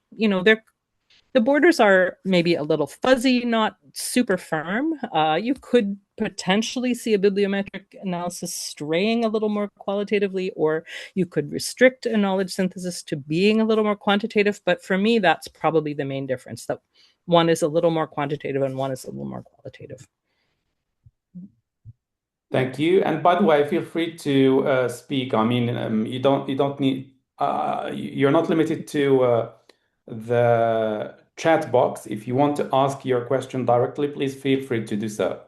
the borders are maybe a little fuzzy, not super firm. You could potentially see a bibliometric analysis straying a little more qualitatively, or you could restrict a knowledge synthesis to being a little more quantitative. But for me, that's probably the main difference, that one is a little more quantitative and one is a little more qualitative. Thank you. And by the way, feel free to speak. I mean, you don't need you're not limited to the chat box. If you want to ask your question directly, please feel free to do so.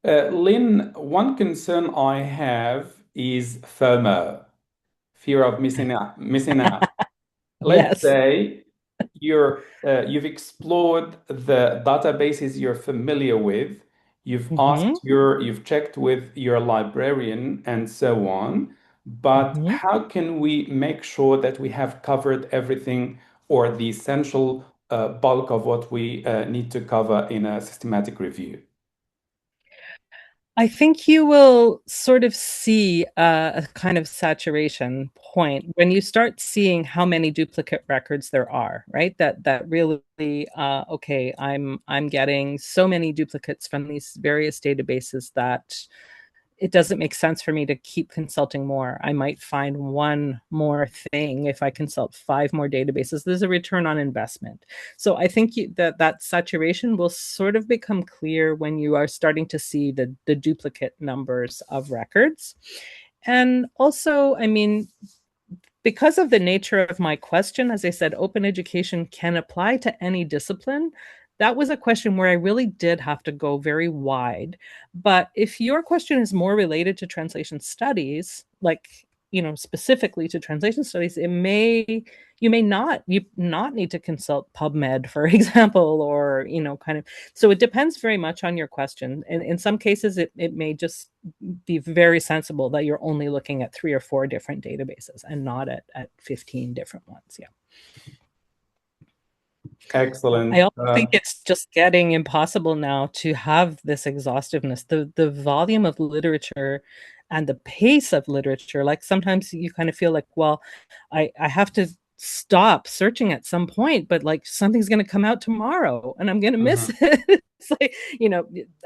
Lynn, one concern I have is FOMO, fear of missing out. Let's Yes. say you've explored the databases you're familiar with, Mm-hmm. you've checked with your librarian and so on, but Mm-hmm. how can we make sure that we have covered everything or the essential bulk of what we need to cover in a systematic review? I think you will sort of see a kind of saturation point when you start seeing how many duplicate records there are, right? That really, okay, I'm getting so many duplicates from these various databases that it doesn't make sense for me to keep consulting more. I might find one more thing if I consult five more databases. There's a return on investment. So I think that saturation will sort of become clear when you are starting to see the duplicate numbers of records. And also, I mean, because of the nature of my question, as I said, open education can apply to any discipline. That was a question where I really did have to go very wide. But if your question is more related to translation studies, like, specifically to translation studies, you not need to consult PubMed, for example, or, kind of, so it depends very much on your question. And in some cases, it may just be very sensible that you're only looking at 3 or 4 different databases and not at 15 different ones. Yeah. I Excellent. also think it's just getting impossible now to have this exhaustiveness. The volume of literature and the pace of literature, like sometimes you kind of feel like, well, I have to stop searching at some point, but like something's going to come out tomorrow and I'm going to miss Mhm. it. It's like,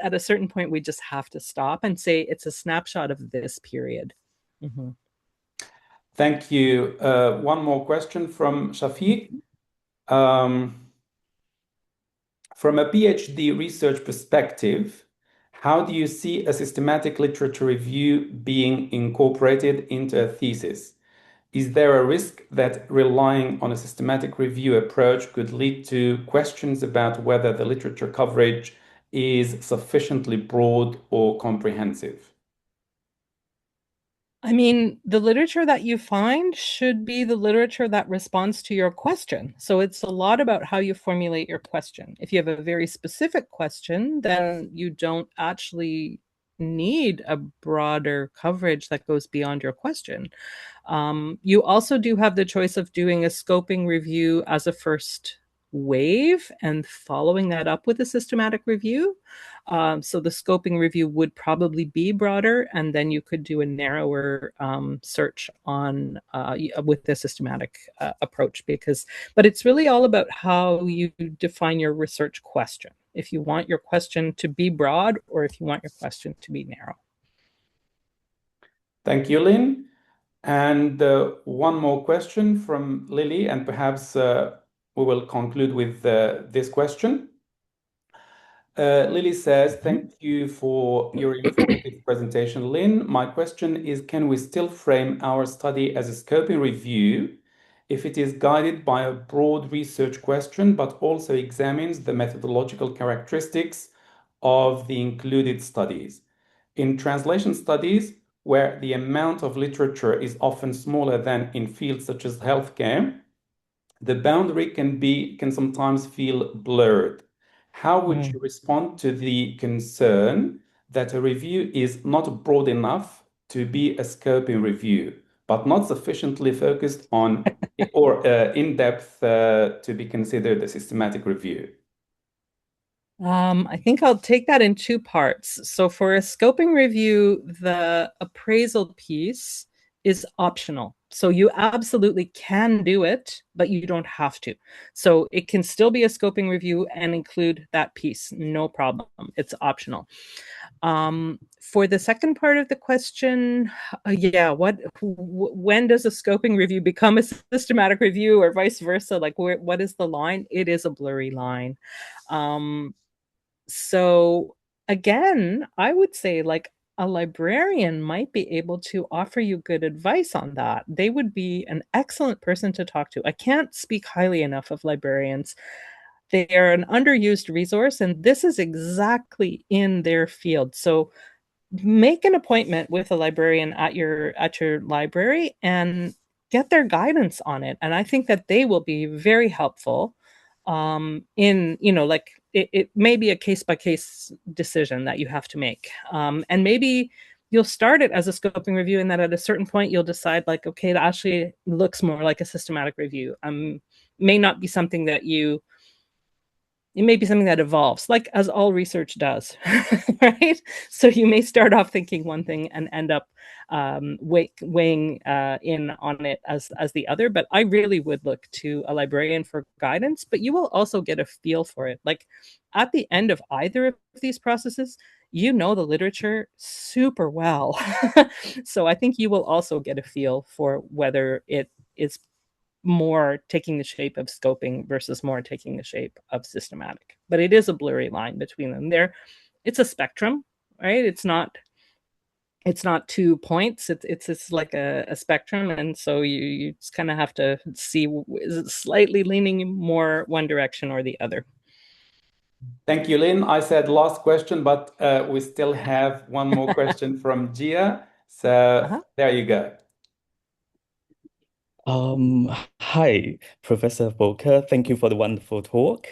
at a certain point, we just have to stop and say it's a snapshot of this period. Mhm. Thank you. One more question from Shafiq. Um, From a PhD research perspective, how do you see a systematic literature review being incorporated into a thesis? Is there a risk that relying on a systematic review approach could lead to questions about whether the literature coverage is sufficiently broad or comprehensive? I mean, the literature that you find should be the literature that responds to your question. So it's a lot about how you formulate your question. If you have a very specific question, then you don't actually need a broader coverage that goes beyond your question. You also do have the choice of doing a scoping review as a first wave and following that up with a systematic review. So the scoping review would probably be broader, and then you could do a narrower search on with the systematic approach. But it's really all about how you define your research question. If you want your question to be broad, or if you want your question to be narrow. Thank you, Lynn. And one more question from Lily, and perhaps we will conclude with this question. Lily says, Mhm. thank you for your informative presentation. Lynn, my question is, can we still frame our study as a scoping review if it is guided by a broad research question, but also examines the methodological characteristics of the included studies? In translation studies, where the amount of literature is often smaller than in fields such as healthcare, the boundary can sometimes feel blurred. How would you Mm. respond to the concern that a review is not broad enough to be a scoping review, but not sufficiently focused on or in-depth to be considered a systematic review? I think I'll take that in two parts. So for a scoping review, the appraisal piece is optional. So you absolutely can do it, but you don't have to. So it can still be a scoping review and include that piece. No problem. It's optional. For the second part of the question, yeah, when does a scoping review become a systematic review or vice versa? Like, what is the line? It is a blurry line. Um, so again, I would say like a librarian might be able to offer you good advice on that. They would be an excellent person to talk to. I can't speak highly enough of librarians. They are an underused resource, and this is exactly in their field. So make an appointment with a librarian at your library and get their guidance on it. And I think that they will be very helpful in, like it may be a case by case decision that you have to make. And maybe you'll start it as a scoping review, and then at a certain point you'll decide like, okay, it actually looks more like a systematic review. May not be something that it may be something that evolves, like as all research does, right? So you may start off thinking one thing and end up weighing in on it as the other. But I really would look to a librarian for guidance. But you will also get a feel for it. Like at the end of either of these processes, you know the literature super well. So I think you will also get a feel for whether it is more taking the shape of scoping versus more taking the shape of systematic. But it is a blurry line between them. It's a spectrum, right? It's not 2 points. It's like a spectrum, and so you just kind of have to see, is it slightly leaning more one direction or the other. Thank you, Lynn. I said last question, but we still have one more question from Gia. So Uh-huh. there you go. Um, Hi, Professor Bowker. Thank you for the wonderful talk.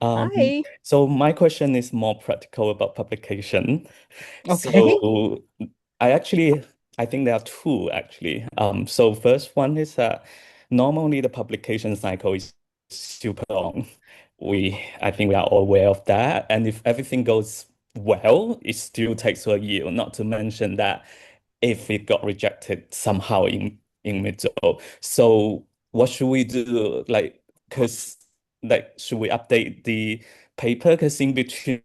Hi. So my question is more practical about publication. Okay. So I actually, I think there are two actually. So first one is that normally the publication cycle is super long. I think we are all aware of that. And if everything goes well, it still takes a year, not to mention that if it got rejected somehow in middle. So what should we do? Like, because like, should we update the paper? Because in between,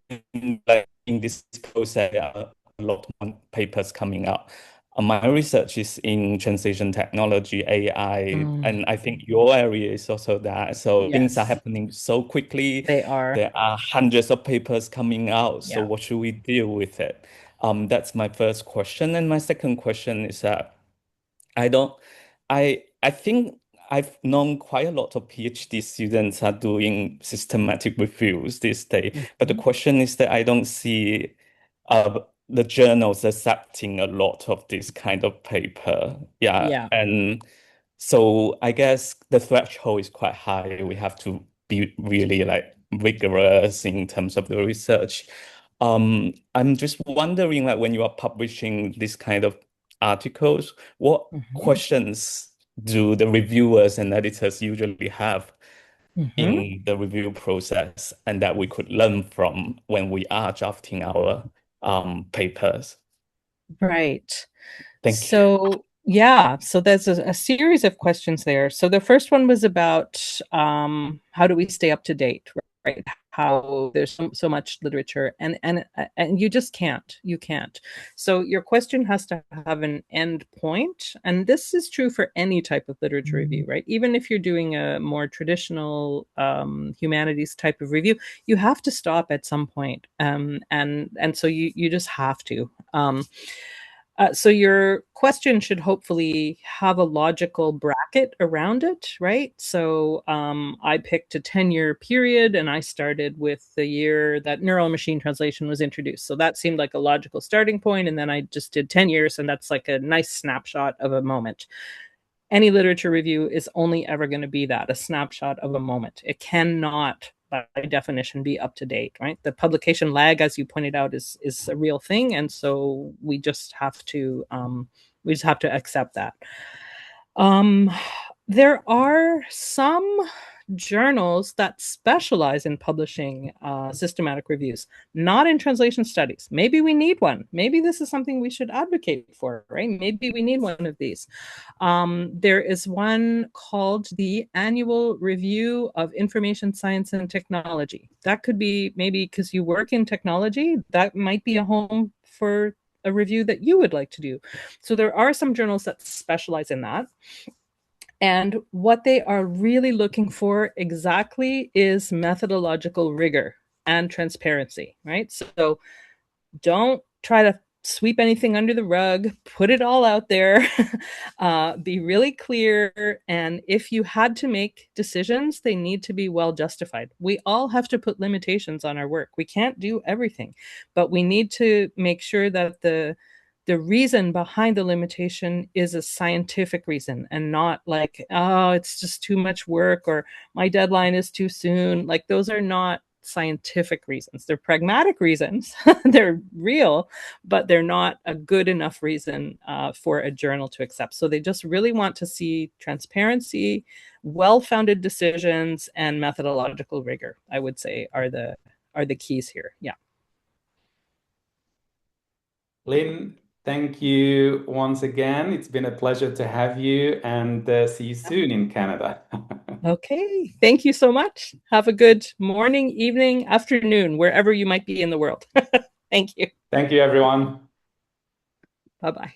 like in this process, there are a lot more papers coming out. My research is in translation technology, AI, Mm, and I think your area is also that. So things are yes, happening so quickly. they are. There are hundreds of papers coming out. So Yeah. what should we deal with it? That's my first question. And my second question is that I don't, I think I've known quite a lot of PhD students are doing systematic reviews this day, but the Mhm. question is that I don't see uh, the journals accepting a lot of this kind of paper. Yeah, Yeah. and so I guess the threshold is quite high. We have to be really like rigorous in terms of the research. I'm just wondering, like when you are publishing this kind of articles, what Mhm. questions do the reviewers and editors usually have Mhm. in the review process and that we could learn from when we are drafting our papers? Right. Thank you. So, yeah, so there's a series of questions there. So the first one was about how do we stay up to date, right? How there's so much literature, and you just can't. You can't. So your question has to have an end point, and this is true for any type of literature review, right? Even if you're doing a more traditional humanities type of review, you have to stop at some point, and so you just have to. So your question should hopefully have a logical bracket around it, right? So I picked a 10-year period, and I started with the year that neural machine translation was introduced. So that seemed like a logical starting point. And then I just did 10 years, and that's like a nice snapshot of a moment. Any literature review is only ever going to be that, a snapshot of a moment. It cannot, by definition, be up to date, right? The publication lag, as you pointed out, is a real thing, and so we just have to accept that. There are some journals that specialize in publishing systematic reviews, not in translation studies. Maybe we need one. Maybe this is something we should advocate for, right? Maybe we need one of these. There is one called the Annual Review of Information Science and Technology. That could be maybe because you work in technology, that might be a home for a review that you would like to do. So there are some journals that specialize in that. And what they are really looking for exactly is methodological rigor and transparency, right? So don't try to sweep anything under the rug, put it all out there, be really clear. And if you had to make decisions, they need to be well justified. We all have to put limitations on our work. We can't do everything, but we need to make sure that the reason behind the limitation is a scientific reason and not like, oh, it's just too much work or my deadline is too soon. Like those are not scientific reasons. They're pragmatic reasons. They're real, but they're not a good enough reason for a journal to accept. So they just really want to see transparency, well-founded decisions, and methodological rigor, I would say, are the keys here. Yeah. Lynn, thank you once again. It's been a pleasure to have you, and see you soon in Canada. Okay. Thank you so much. Have a good morning, evening, afternoon, wherever you might be in the world. Thank you. Thank you, everyone. Bye-bye.